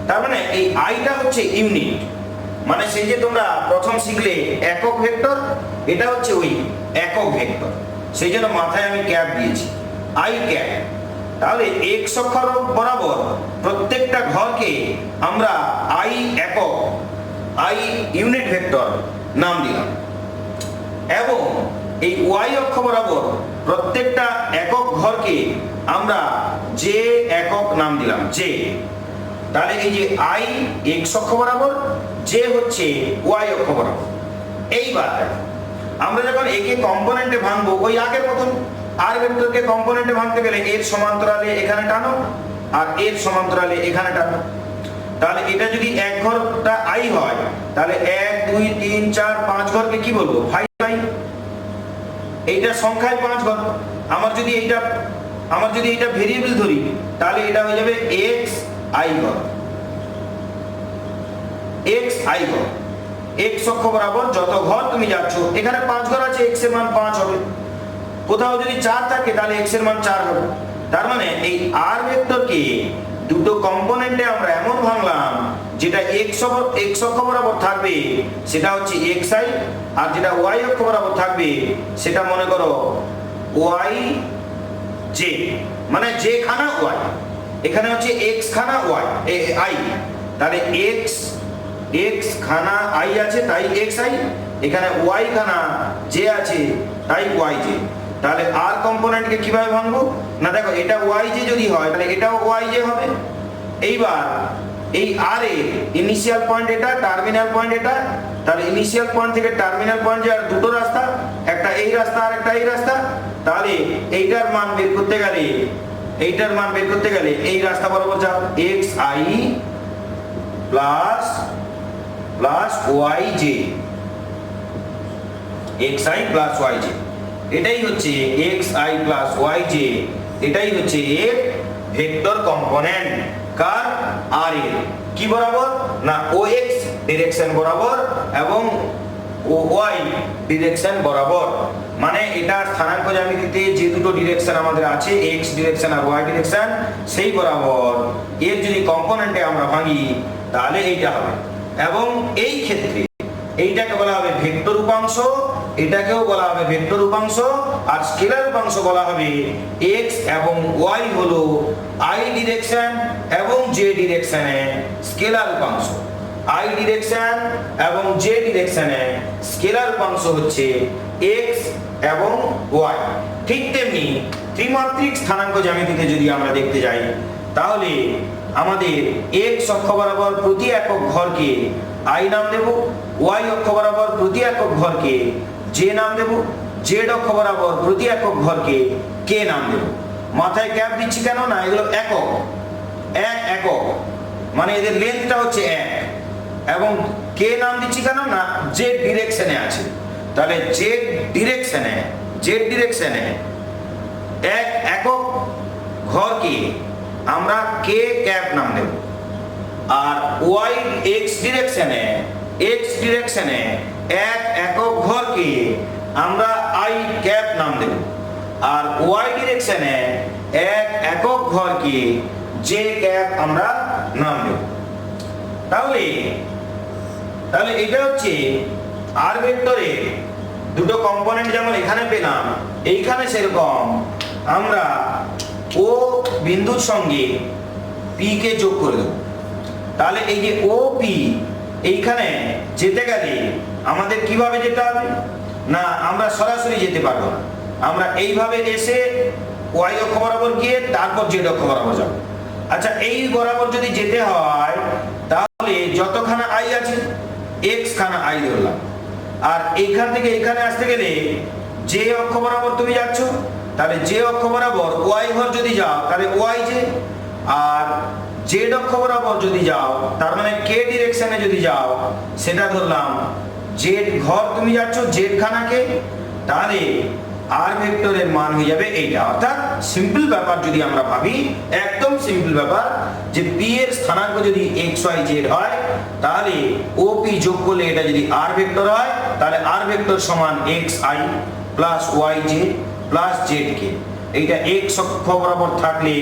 তার মানে এই আইটা হচ্ছে ইউনিট, মানে সেই যে তোমরা প্রথম শিখলে একক ভেক্টর, এটা হচ্ছে ওই একক ভেক্টর, সেই জন্য মাথায় আমি ক্যাপ দিয়েছি, আই ক্যাপ। তাহলে x অক্ষ বরাবর প্রত্যেকটা ঘরকে আমরা আই একক, আই ইউনিট ভেক্টর নাম দিলাম, এবং এই y অক্ষ বরাবর প্রত্যেকটা একক ঘরকে আমরা যে একক নাম দিলাম, যে। তাহলে এই যে আই x অক্ষ বরাবর, যে হচ্ছে y অক্ষ বরাবর। এইবার আমরা যখন একে কম্পোনেন্টে ভাঙবো, ওই আগের মতন আর ভেক্টরকে কম্পোনেন্টে ভাঙতে গেলে এর সমান্তরালে এখানে টানো আর এর সমান্তরালে এখানে টানো। তাহলে এটা যদি এক ঘরটা আই হয়, তাহলে 1 2 3 4 5 ঘরকে কি বলবো, 5i। এইটা সংখ্যায় 5 ঘর। আমার যদি এইটা ভেরিয়েবল ধরি, তাহলে এটা হয়ে যাবে xi ঘর, xi ঘর। x অক্ষ বরাবর যত ঘর তুমি যাচ্ছ, এখানে 5 ঘর আছে, x এর মান 5 হবে। কোথাও যদি 4 থাকে তাহলে x এর মান 4 হবে। তার মানে এই r ভেক্টরকে দুটো কম্পোনেন্টে আমরা এমন ভাঙলাম, যেটা x অক্ষ বরাবর থাকবে সেটা হচ্ছে xi, আর যেটা y অক্ষ বরাবর থাকবে সেটা মনে করো yj, মানে j খানা y। এখানে হচ্ছে x খানা y i, তাহলে x খানা i আছে তাই xi, এখানে y খানা j আছে তাই yj। তাহলে r কম্পোনেন্টকে কিভাবে ভাঙবো, না দেখো এটা yj যদি হয় তাহলে এটাও yj হবে। এইবার এই r এর ইনিশিয়াল পয়েন্ট এটা, টার্মিনাল পয়েন্ট এটা, তাহলে ইনিশিয়াল পয়েন্ট থেকে টার্মিনাল পয়েন্ট যাওয়ার দুটো রাস্তা, একটা এই রাস্তা আর একটা এই রাস্তা। তাহলে এইটার মান বের করতে গেলে এই রাস্তা বরাবর যাও, xi plus yj, xi plus yj, এটাই হচ্ছে xi প্লাস yj, এটাই হচ্ছে এর ভেক্টর কম্পোনেন্ট। কার? আর এর কি বরাবর? না ox ডিরেকশন বরাবর এবং y ডিরেকশন বরাবর। মানে এটা স্থানাঙ্ক জ্যামিতিতে যে দুটো ডিরেকশন আমাদের আছে, x ডিরেকশন আর y ডিরেকশন, সেই বরাবর এর যদি কম্পোনেন্টে আমরা ভাঙি তাহলে এইটা হবে। এবং এই ক্ষেত্রে এইটাকে বলা হবে ভেক্টর উপাংশ, এটাকেও বলা হবে ভেক্টর উপাংশ, আর স্কেলার উপাংশ বলা হবে x এবং y হলো i ডিরেকশন এবং j ডিরেকশনে স্কেলার উপাংশ। i ডিরেকশন এবং j ডিরেকশনে স্কেলার উপাংশ হচ্ছে x এবং y। ঠিক তেমনি ত্রিমাত্রিক স্থানাঙ্ক জ্যামিতিতে যদি আমরা দেখতে যাই তাহলে আমাদের x অক্ষ বরাবর প্রতি একক ঘরকে i নাম দেব, y অক্ষ বরাবর প্রতি একক ঘরকে j নাম দেব, z অক্ষ বরাবর প্রতি একক ঘরকে k নাম দেব। মাথায় ক্যাপ দিচ্ছি কেন? না এগুলো একক, একক মানে এদের লেন্থটা হচ্ছে 1, এবং k নাম দিচ্ছি কেন? না z ডিরেকশনে আছে। তাহলে z ডিরেকশনে এক একক ঘরকে আমরা k ক্যাপ নাম দেব, আর y x ডিরেকশনে এক একক ঘরকে আমরা i ক্যাপ নাম দেব, আর y ডিরেকশনে এক একক ঘরকে j ক্যাপ আমরা নাম দেব। তাহলে এটা হচ্ছে আর ভেক্টরের দুটো কম্পোনেন্ট, যেমন এখানে পেলাম, এইখানে সেরকম আমরা ও বিন্দুর সঙ্গে পি কে যোগ করে দেব। তাহলে এই যে ও পি এইখানে যেতে গেলে আমাদের কিভাবে যেতে হবে? না আমরা সরাসরি যেতে পারবো না, আমরা এইভাবে এসে ওয়াই অক্ষ বরাবর গিয়ে তারপর জেড অক্ষ বরাবর যাব। আচ্ছা, এই বরাবর যদি যেতে হয় তাহলে যতখানা আই আছে এক্স খানা আই ধরলাম, আর এইখান থেকে এখানে আসতে গেলে যে অক্ষ বরাবর তুমি যাচ্ছ, তাহলে যে অক্ষ বরাবর ওয়াই ঘর যদি যাও তাহলে ওয়াই জে, আর জেড অক্ষ বরাবর যদি যাও তার মানে কে ডিরেকশনে যদি যাও সেটা ধরলাম জেড ঘর তুমি যাচ্ছ জেড খানাকে, তাহলে আর ভেক্টরের মান হয়ে যাবে এইটা। অর্থাৎ সিম্পল ব্যাপার যদি আমরা ভাবি, একদম সিম্পল ব্যাপার, যে পি এর স্থানাঙ্ক যদি এক্স ওয়াই জেড হয় তাহলে ও পি যোগ করলে এটা যদি আর ভেক্টর হয় তাহলে আর ভেক্টর সমান x I plus Y j plus z k. এইটা এক্স অক্ষ বরাবর থাকলে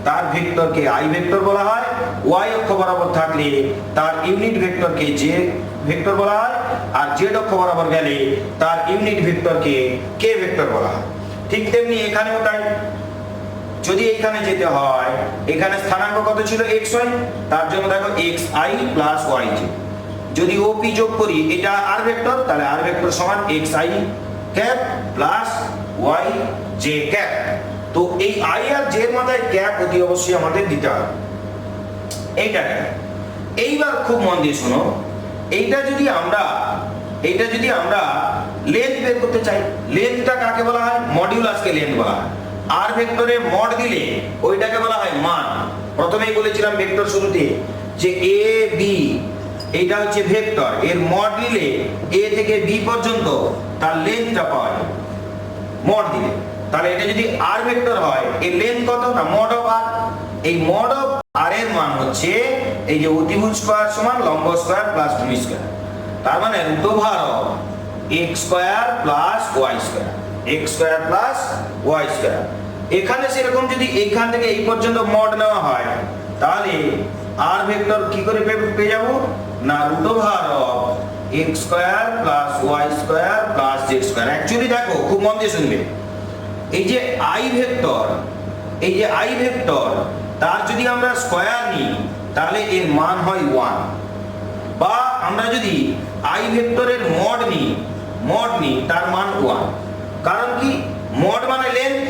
তার ভেক্টরকে আই ভেক্টর বলা হয়, ওয়াই অক্ষ বরাবর থাকলে তার ইউনিট ভেক্টরকে জে ভেক্টর বলা হয়, আর জেড অক্ষ বরাবর গেলে তার ইউনিট ভেক্টরকে কে ভেক্টর বলা হয়। ঠিক তেমনি এখানেও তাই, যদি এখানে যেতে হয়, এখানে স্থানাঙ্ক কত ছিল এক্স ওয়াই, তার জন্য দেখো X I plus Y J. যদি ও পি যোগ করি এটা আর ভেক্টর, তাহলে আর ভেক্টর সমান x I cap plus Y J cap. তো এই আই আর জে এর মাথায় ক্যাপ অতি অবশ্যই আমাদের দিতে হবে। এইবার খুব মন দিয়ে শোনো, এইটা যদি আমরা লেন্থ বের করতে চাই, লেন্থটা কাকে বলা হয়? মডিউলাসকে লেন্থ বলা হয়। আর ভেক্টরে মড দিলে ওইটাকে বলা হয় মান। প্রথমেই বলেছিলাম ভেক্টর শুরুতে যে এ বি এইটা হচ্ছে ভেক্টর, এর মড নিলে এ থেকে বি পর্যন্ত তার লেন্থটা পাওয়া যায় মড দিলে। তাহলে এটা যদি আর ভেক্টর হয় এর লেন্থ কত? না মড অফ আর। এই মড অফ আর এর মান হচ্ছে এই যে অতিভুজ স্কয়ার সমান লম্ব স্কয়ার প্লাস ভূমি স্কয়ার, তার মানে root over of x square plus Y square, X square plus Y square. এখানে সেরকম যদি এইখান থেকে এই পর্যন্ত মড নেওয়া হয় তাহলে আর ভেক্টর কি করে পেয়ে যাব? না root over of x square plus Y square plus Z square. Actually দেখো, খুব মন দিয়ে শুনবে, এই যে আই ভেক্টর তার যদি আমরা স্কয়ার নিই তাহলে এর মান হয় 1, বা আমরা যদি আই ভেক্টরের মড নিই তার মান 1। কারণ কি? মড মানে লেন্থ,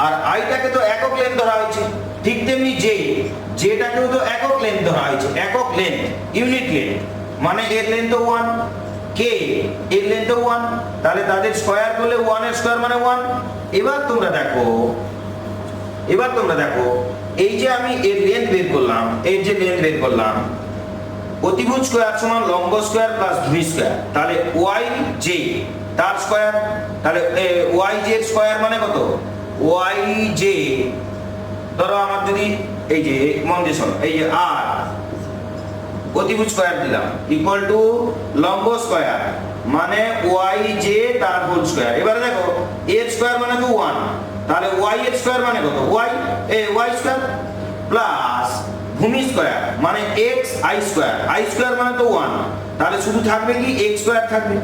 আর আইটাকে তো একক লেন্থ ধরা হয়েছে। ঠিক তেমনি যেটাকেও তো একক লেন্থ ধরা হয়েছে, একক লেন্থ ইউনিট লেন্থ, মানে এর লেন্থ 1। কে এর লেন্থ 1, তাহলে তাদের স্কয়ার করলে 1 এর স্কয়ার মানে 1। এবার তোমরা দেখো এই যে আমি এর লেন্থ বের করলাম, এর যে লেন্থ বের করলাম, অতিভুজ স্কয়ার সমান লম্ব স্কয়ার প্লাস ভূমি স্কয়ার, তাহলে ওয়াই জে তার স্কয়ার, তাহলে ওয়াই জে এর স্কয়ার মানে কত, ওয়াই জে ধরো আমার যদি এই যে মন দিয়ে শোনো, এই যে আর অতিভুজ স্কয়ার দিলাম ইকুয়াল টু লম্ব স্কয়ার মানে ওয়াই জে তার হোল স্কয়ার। এবারে দেখো এর স্কয়ার মানে তো 1, তাহলে ওয়াই এর স্কয়ার মানে কত, ওয়াই স্কয়ার প্লাস ভূমি স্কয়ার মানে এক্স আই স্কয়ার মানে তো 1, তাহলে শুধু থাকবে কি এক্স স্কয়ার থাকবে।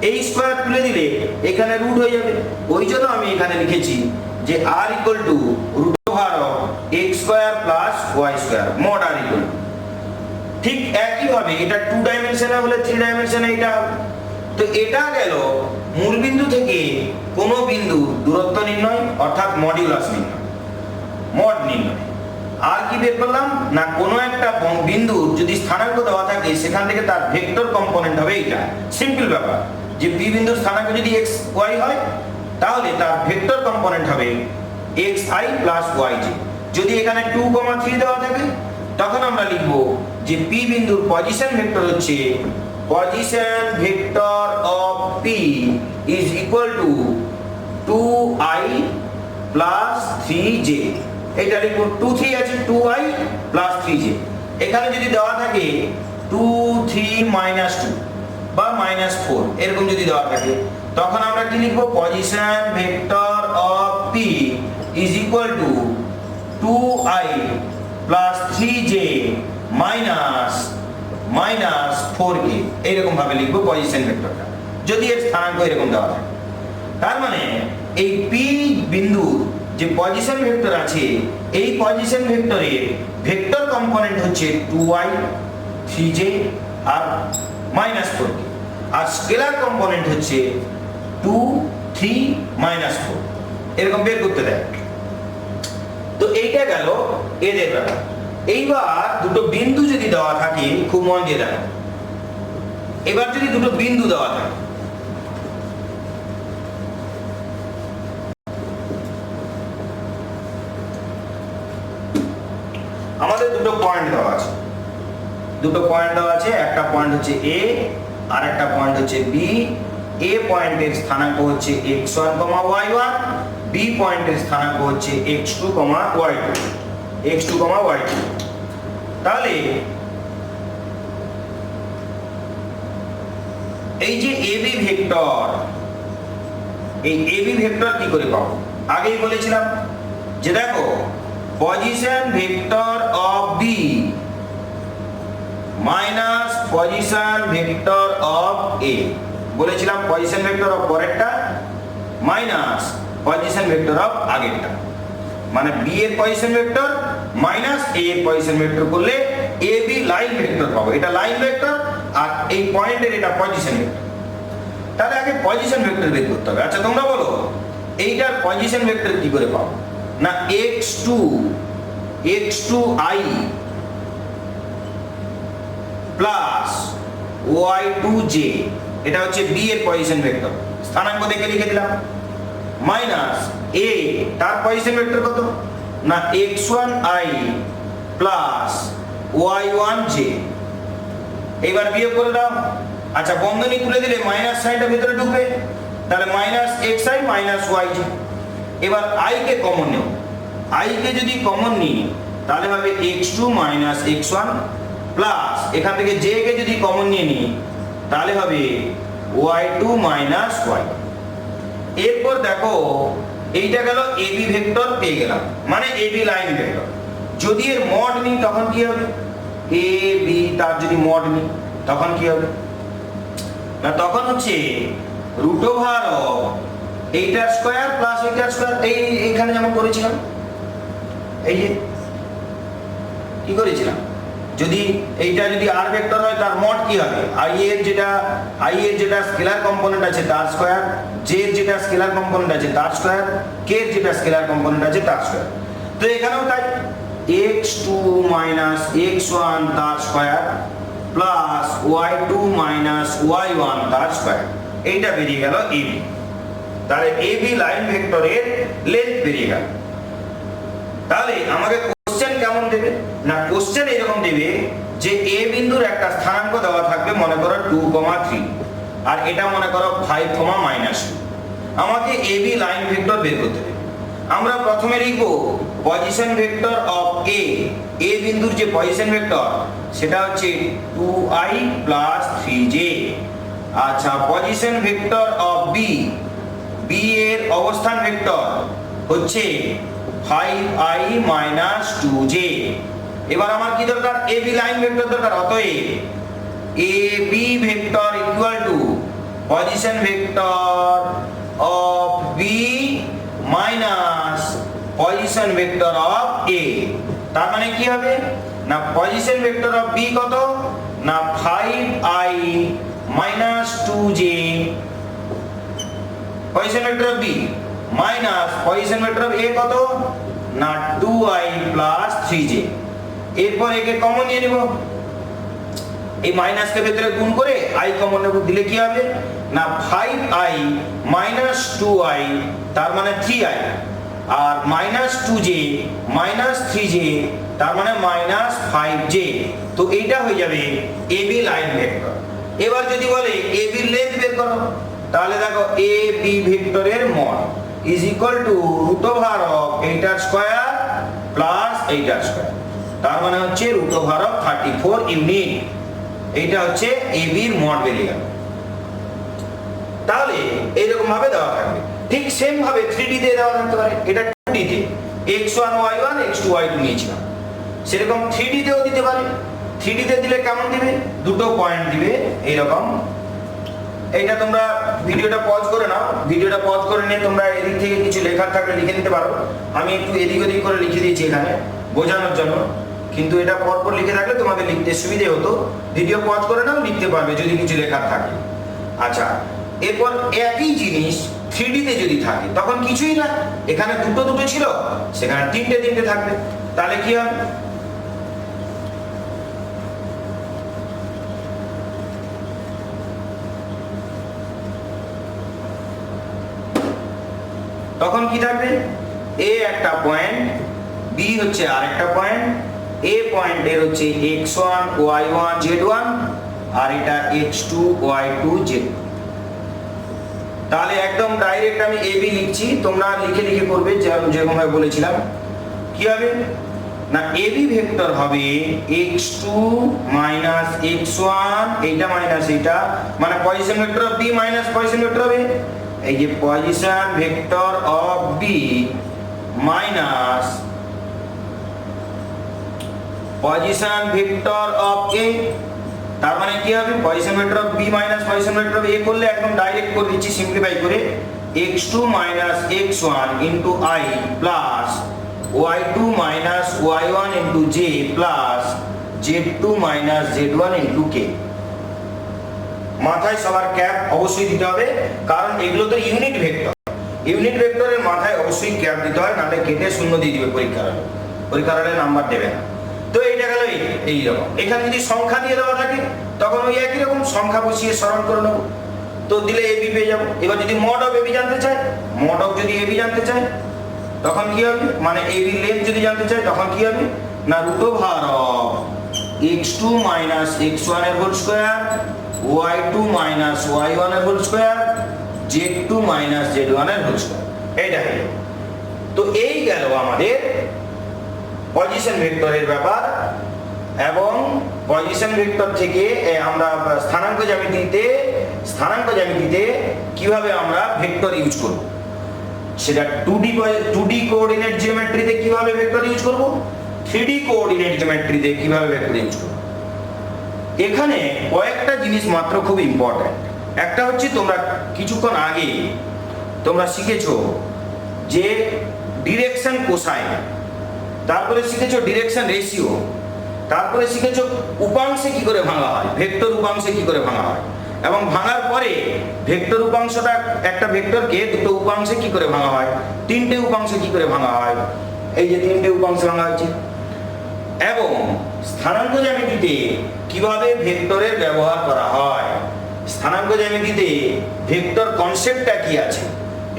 এই স্কয়ার তুলে দিলে এখানে রুট হয়ে যাবে, ওই জন্য আমি এখানে লিখেছি যে r equal to root over of x square plus Y square mod r equal. ঠিক একইভাবে এটা 2 ডাইমেনশনে হলে 3 ডাইমেনশনে এটা হবে। তো এটা গেল মূল বিন্দু থেকে কোন বিন্দু দূরত্ব নির্ণয় অর্থাৎ মডিউলাস নির্ণয়, মড নির্ণয়। আর কি বের করলাম না, কোনো একটা বিন্দু যদি স্থানাঙ্ক দেওয়া থাকে সেখান থেকে তার ভেক্টর কম্পোনেন্ট হবে এইটা। সিম্পল ব্যাপার যে পি বিন্দুর স্থানাঙ্ক যদি এক্স ওয়াই হয় তাহলে তার ভেক্টর কম্পোনেন্ট হবে X I plus Y J. যদি এখানে 2,3 দেওয়া থাকে তখন আমরা লিখব যে পি বিন্দুর পজিশন ভেক্টর হচ্ছে position vector of P is equal two 2i plus 3j। এটা লিখব 2 3 আছে 2i প্লাস 3j। এখানে যদি দেওয়া থাকে 2 3 2 বা -4 এরকম যদি দেওয়া থাকে তখন আমরা কি লিখব, position vector of P is equal two 2i plus 3j minus 4k। এইরকম ভাবে লিখবো পজিশন ভেক্টরটা যদি এর স্থানাঙ্ক এরকম দেওয়া থাকে। তার মানে এই পি বিন্দু যে পজিশন ভেক্টর আছে এই পজিশন ভেক্টরের ভেক্টর কম্পোনেন্ট হচ্ছে 2i 3j আর -4k, আর স্কেলার কম্পোনেন্ট হচ্ছে 2 3 -4। এরকম বের করতে দেয়। তো এইটা গেল এদের ব্যাপার। এইবার দুটো বিন্দু যদি দেওয়া থাকে, খুব মন দিয়ে দেখো, এবার যদি দুটো বিন্দু দেওয়া থাকে, আমাদের দুটো পয়েন্ট দেওয়া আছে, একটা পয়েন্ট হচ্ছে এ আর একটা পয়েন্ট হচ্ছে বি। এ পয়েন্টের স্থানাঙ্ক হচ্ছে x1, y1, বি পয়েন্টের স্থানাঙ্ক হচ্ছে x2, y2। তাহলে এই যে এবি ভেক্টর, এই এবি ভেক্টর কি করে পাবো? আগেই বলেছিলাম যে দেখো position vector of B minus position vector of A. বলেছিলাম পজিশন ভেক্টর অফ পরেরটা মাইনাস পজিশন ভেক্টর অফ আগেরটা, মানে বি এর পজিশন ভেক্টর মাইনাস এ এর পজিশন ভেক্টর করলে এ বি লাইন ভেক্টর পাবো। এটা লাইন ভেক্টর আর এই পয়েন্টের এটা পজিশন ভেক্টর। তাহলে আগে পজিশন ভেক্টর বের করতে হবে। আচ্ছা তোমরা বলো এইটার পজিশন ভেক্টর কি করে পাবো? না x2i প্লাস y2j, এটা হচ্ছে বি এর পজিশন ভেক্টর, স্থানাঙ্ক দেখে লিখে দিলাম, মাইনাস এ তার পজিশন ভেক্টর কত না x1i প্লাস y1j। এবার বিয়োগ করে দাও। আচ্ছা বন্ধনী তুলে দিলে মাইনাস সাইনটা ভিতরে ঢুকবে, তাহলে মাইনাস xi মাইনাস yj। এবার i কে কমন নেব, i কে যদি কমন নিই তাহলে হবে x2 মাইনাস x1 প্লাস এখান থেকে j কে যদি কমন নিয়ে নিই তাহলে হবে y2 মাইনাস y। এরপর দেখো এইটা গেল এবি ভেক্টর পেয়ে গেলাম, মানে এবি লাইন ভেক্টর। যদি এর মড নিই তখন কি হবে, এ বি তার যদি মড নিই তখন কি হবে না, তখন হচ্ছে রুট ওভার অফ এইটার স্কয়ার প্লাস এইটার স্কয়ার। এইখানে যেমন করেছিলাম, এই যে কি করেছিলাম, যদি এইটা যদি আর ভেক্টর হয় তার মড কি হবে, আই এর যেটা স্কেলার কম্পোনেন্ট আছে তার স্কয়ার, জে এর যেটা স্কেলার কম্পোনেন্ট আছে তার স্কয়ার, কে এর যেটা স্কেলার কম্পোনেন্ট আছে তার স্কয়ার। তো এখানেও তাই x2 মাইনাস x1 তার square plus y2 minus y1 তার স্কয়ার। এইটা বেরিয়ে গেল AB। তাহলে AB লাইন ভেক্টরের লেন্থ বেরিয়ে গেল। তাহলে আমাকে কোশ্চেন কেমন দেবে না, কোশ্চেন এরকম দেবে যে A বিন্দুর একটা স্থানাঙ্ক দেওয়া থাকবে, মনে করো 2,3, আর এটা মনে করো 5,-2। আমাকে AB লাইন ভেক্টর বের করতে হবে। আমরা প্রথমে লিখব পজিশন ভেক্টর অফ A বিন্দুর যে পজিশন ভেক্টর সেটা হচ্ছে 2i প্লাস 3j। আচ্ছা, পজিশন ভেক্টর অফ B এর অবস্থান ভেক্টর হচ্ছে 5i মাইনাস 2j। এবার আমার কি দরকার, AB লাইন ভেক্টর দরকার। অতএব AB vector equal to position vector of B minus position vector of A। তার মানে কি হবে না, পজিশন ভেক্টর অফ B কত না 5i minus 2j, position vector of B minus position vector of A কত না 2i প্লাস 3j। এরপর একে কমন নিয়ে নেব, এই মাইনাসকে ভেতরে গুণ করে i কমন নেব, দিলে কি হবে না 5i মাইনাস 2i তার মানে 3i, আর মাইনাস 2j মাইনাস 3j তার মানে মাইনাস 5j। তো এইটা হয়ে যাবে AB লাইন ভেক্টর। এবার যদি বলে AB এর লেন্থ বের করো, তাহলে দেখো AB ভেক্টরের mod is equal to root over of এইটার স্কয়ার প্লাস এইটার স্কয়ার, তার মানে হচ্ছে রুট ওভার অফ 34 ইউনিট। এইটা হচ্ছে AB এর মড বেরিয়ে গেল। তাহলে এইরকম ভাবে দেওয়া থাকবে। ঠিক সেম ভাবে 3D তে দেওয়া থাকতে পারে। এটা 2D তে x1 y1 x2 y2 নিয়েছিলাম, সেরকম 3D তেও দিতে পারে। 3D তে দিলে কেমন দিবে, দুটো পয়েন্ট দিবে এইরকম। এইটা তোমরা ভিডিওটা পজ করে নাও, ভিডিওটা পজ করে নিয়ে তোমরা এদিক থেকে কিছু লেখার থাকলে লিখে নিতে পারো। আমি একটু এদিক ওদিক করে লিখে দিয়েছি এখানে বোঝানোর জন্য, কিন্তু এটা পরপর লিখে থাকলে তোমাদের লিখতে সুবিধে হতো। ভিডিও পজ করে নাও, লিখতে পারবে যদি কিছু লেখার থাকে। আচ্ছা, এরপর একই জিনিস 3D তে যদি থাকে তখন কিছুই না, এখানে দুটো দুটো ছিল সেখানে তিনটে তিনটে থাকবে। তাহলে কি হবে, তখন কি থাকবে, A একটা পয়েন্ট, B হচ্ছে আরেকটা পয়েন্ট, A পয়েন্টের হচ্ছে x1 y1 z1 আর এটা x2 y2 z। তাহলে একদম ডাইরেক্ট আমি AB লিখছি, তোমরা লিখে লিখে করবে যেরকম ভাবে বলেছিলাম। কি হবে না, AB ভেক্টর হবে x2 মাইনাস x1, এইটা মাইনাস এইটা, মানে position vector of B minus position vector of A। এই যে position vector of B minus position vector of A, তার মানে কি হবে position vector of B minus position vector of A করলে একদম ডাইরেক্ট করে দিচ্ছি সিম্পলিফাই করে, x2 minus x1 into i plus y2 minus y1 into j plus z2 minus z1 into k। মাথায় সবার ক্যাপ অবশ্যই দিতে হবে, কারণ এগুলো তো ইউনিট ভেক্টর। ইউনিট ভেক্টরের মাথায় অবশ্যই ক্যাপ দিতে হয়, নাহলে কেটে শূন্য দিয়ে দিবে পরীক্ষার হলে নাম্বার দেবে না। তো এইটা গেল এইরকম। এখানে যদি সংখ্যা দিয়ে দেওয়া থাকে তখন ওই একই রকম সংখ্যা বসিয়ে সরল করে নেবো, তো দিলে AB পেয়ে যাবো। এবার যদি মড অফ AB জানতে চাই, মড অফ যদি AB জানতে চাই তখন কি হবে, মানে AB লেন্থ যদি জানতে চাই তখন কি হবে না root over of x2 minus x1 এর whole square, y2 minus y1 এর whole square, z2 minus z1 এর হোল স্কয়ার। এইটা হলো। তো এই গেল আমাদের পজিশন ভেক্টরের ব্যাপার। এবং পজিশন ভেক্টর থেকে আমরা স্থানাঙ্ক জ্যামিতিতে কিভাবে আমরা ভেক্টর ইউজ করব, সেটা 2D কোঅর্ডিনেট জিওমেট্রিতে কিভাবে ভেক্টর ইউজ করব, 3D কোঅর্ডিনেট জিওমেট্রিতে কিভাবে ভেক্টর ইউজ করব। এখানে কয়েকটা জিনিস মাত্র খুব ইম্পর্টেন্ট। একটা হচ্ছে তোমরা কিছুক্ষণ আগে তোমরা শিখেছো যে ডিরেকশন কোসাইন, তারপরে শিখেছো ডিরেকশন রেশিও, তারপরে শিখেছো উপাংশে কি করে ভাঙা হয়, ভেক্টর উপাংশে কি করে ভাঙা হয়, এবং ভাঙার পরে ভেক্টর উপাংশটা একটা ভেক্টরকে দুটো উপাংশে কি করে ভাঙা হয়, তিনটে উপাংশে কি করে ভাঙা হয়। এই যে তিনটে উপাংশে ভাঙা হয়েছে। এবং স্থানাঙ্ক জ্যামিতিতে কিভাবে ভেক্টরের ব্যবহার করা হয়, স্থানাঙ্ক জ্যামিতিতে ভেক্টর কনসেপ্টটা কি আছে,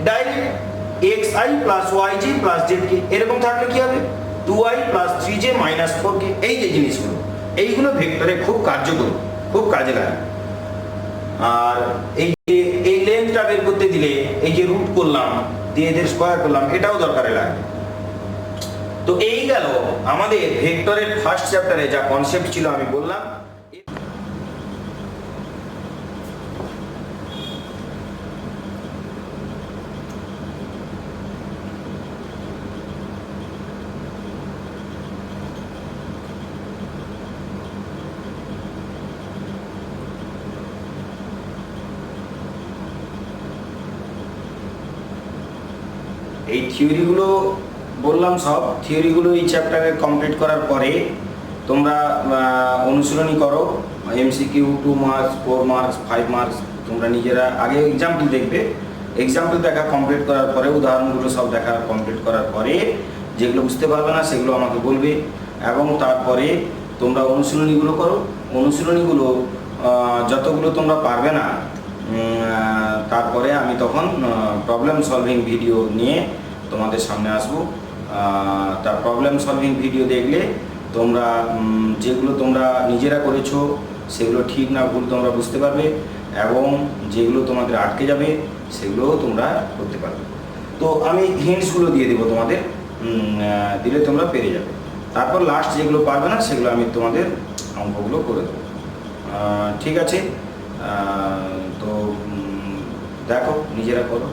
direct xi plus yj plus zk এরকম থাকলে কি হবে 2i plus 3j minus 4k, এই যে জিনিসগুলো এইগুলো ভেক্টরে খুব কার্যকরী, খুব কাজে লাগে। আর এই যে এই লেন্থটা বের করতে দিলে এই যে রুট করলাম দিয়ে এদের স্কয়ার করলাম, এটাও দরকারে লাগে। তো এই গেল আমাদের ভেক্টরের ফার্স্ট চ্যাপ্টারে যা কনসেপ্ট ছিল আমি বললাম। এই থিওরিগুলো বললাম, সব থিওরিগুলো এই চ্যাপ্টারে কমপ্লিট করার পরে তোমরা অনুশীলনী করো, এমসিকিউ 2 মার্কস 4 মার্কস 5 মার্কস, তোমরা নিজেরা আগে এক্সাম্পল দেখবে, এক্সাম্পল দেখা কমপ্লিট করার পরে উদাহরণগুলো সব দেখা কমপ্লিট করার পরে যেগুলো বুঝতে পারবে না সেগুলো আমাকে বলবে, এবং তারপরে তোমরা অনুশীলনীগুলো করো। অনুশীলনীগুলো যতগুলো তোমরা পারবে না তারপরে আমি তখন প্রবলেম সলভিং ভিডিও নিয়ে তোমাদের সামনে আসব। তার প্রবলেম সলভিং ভিডিও দেখলে তোমরা যেগুলো তোমরা নিজেরা করেছো সেগুলো ঠিক না ভুল তোমরা বুঝতে পারবে, এবং যেগুলো তোমাদের আটকে যাবে সেগুলোও তোমরা করতে পারবে। তো আমি হিন্টসগুলো দিয়ে দেবো তোমাদের, দিলে তোমরা পেরে যাবে। তারপর লাস্ট যেগুলো পারবে না সেগুলো আমি তোমাদের অঙ্কগুলো করে দেবো। ঠিক আছে, তো দেখো নিজেরা করো।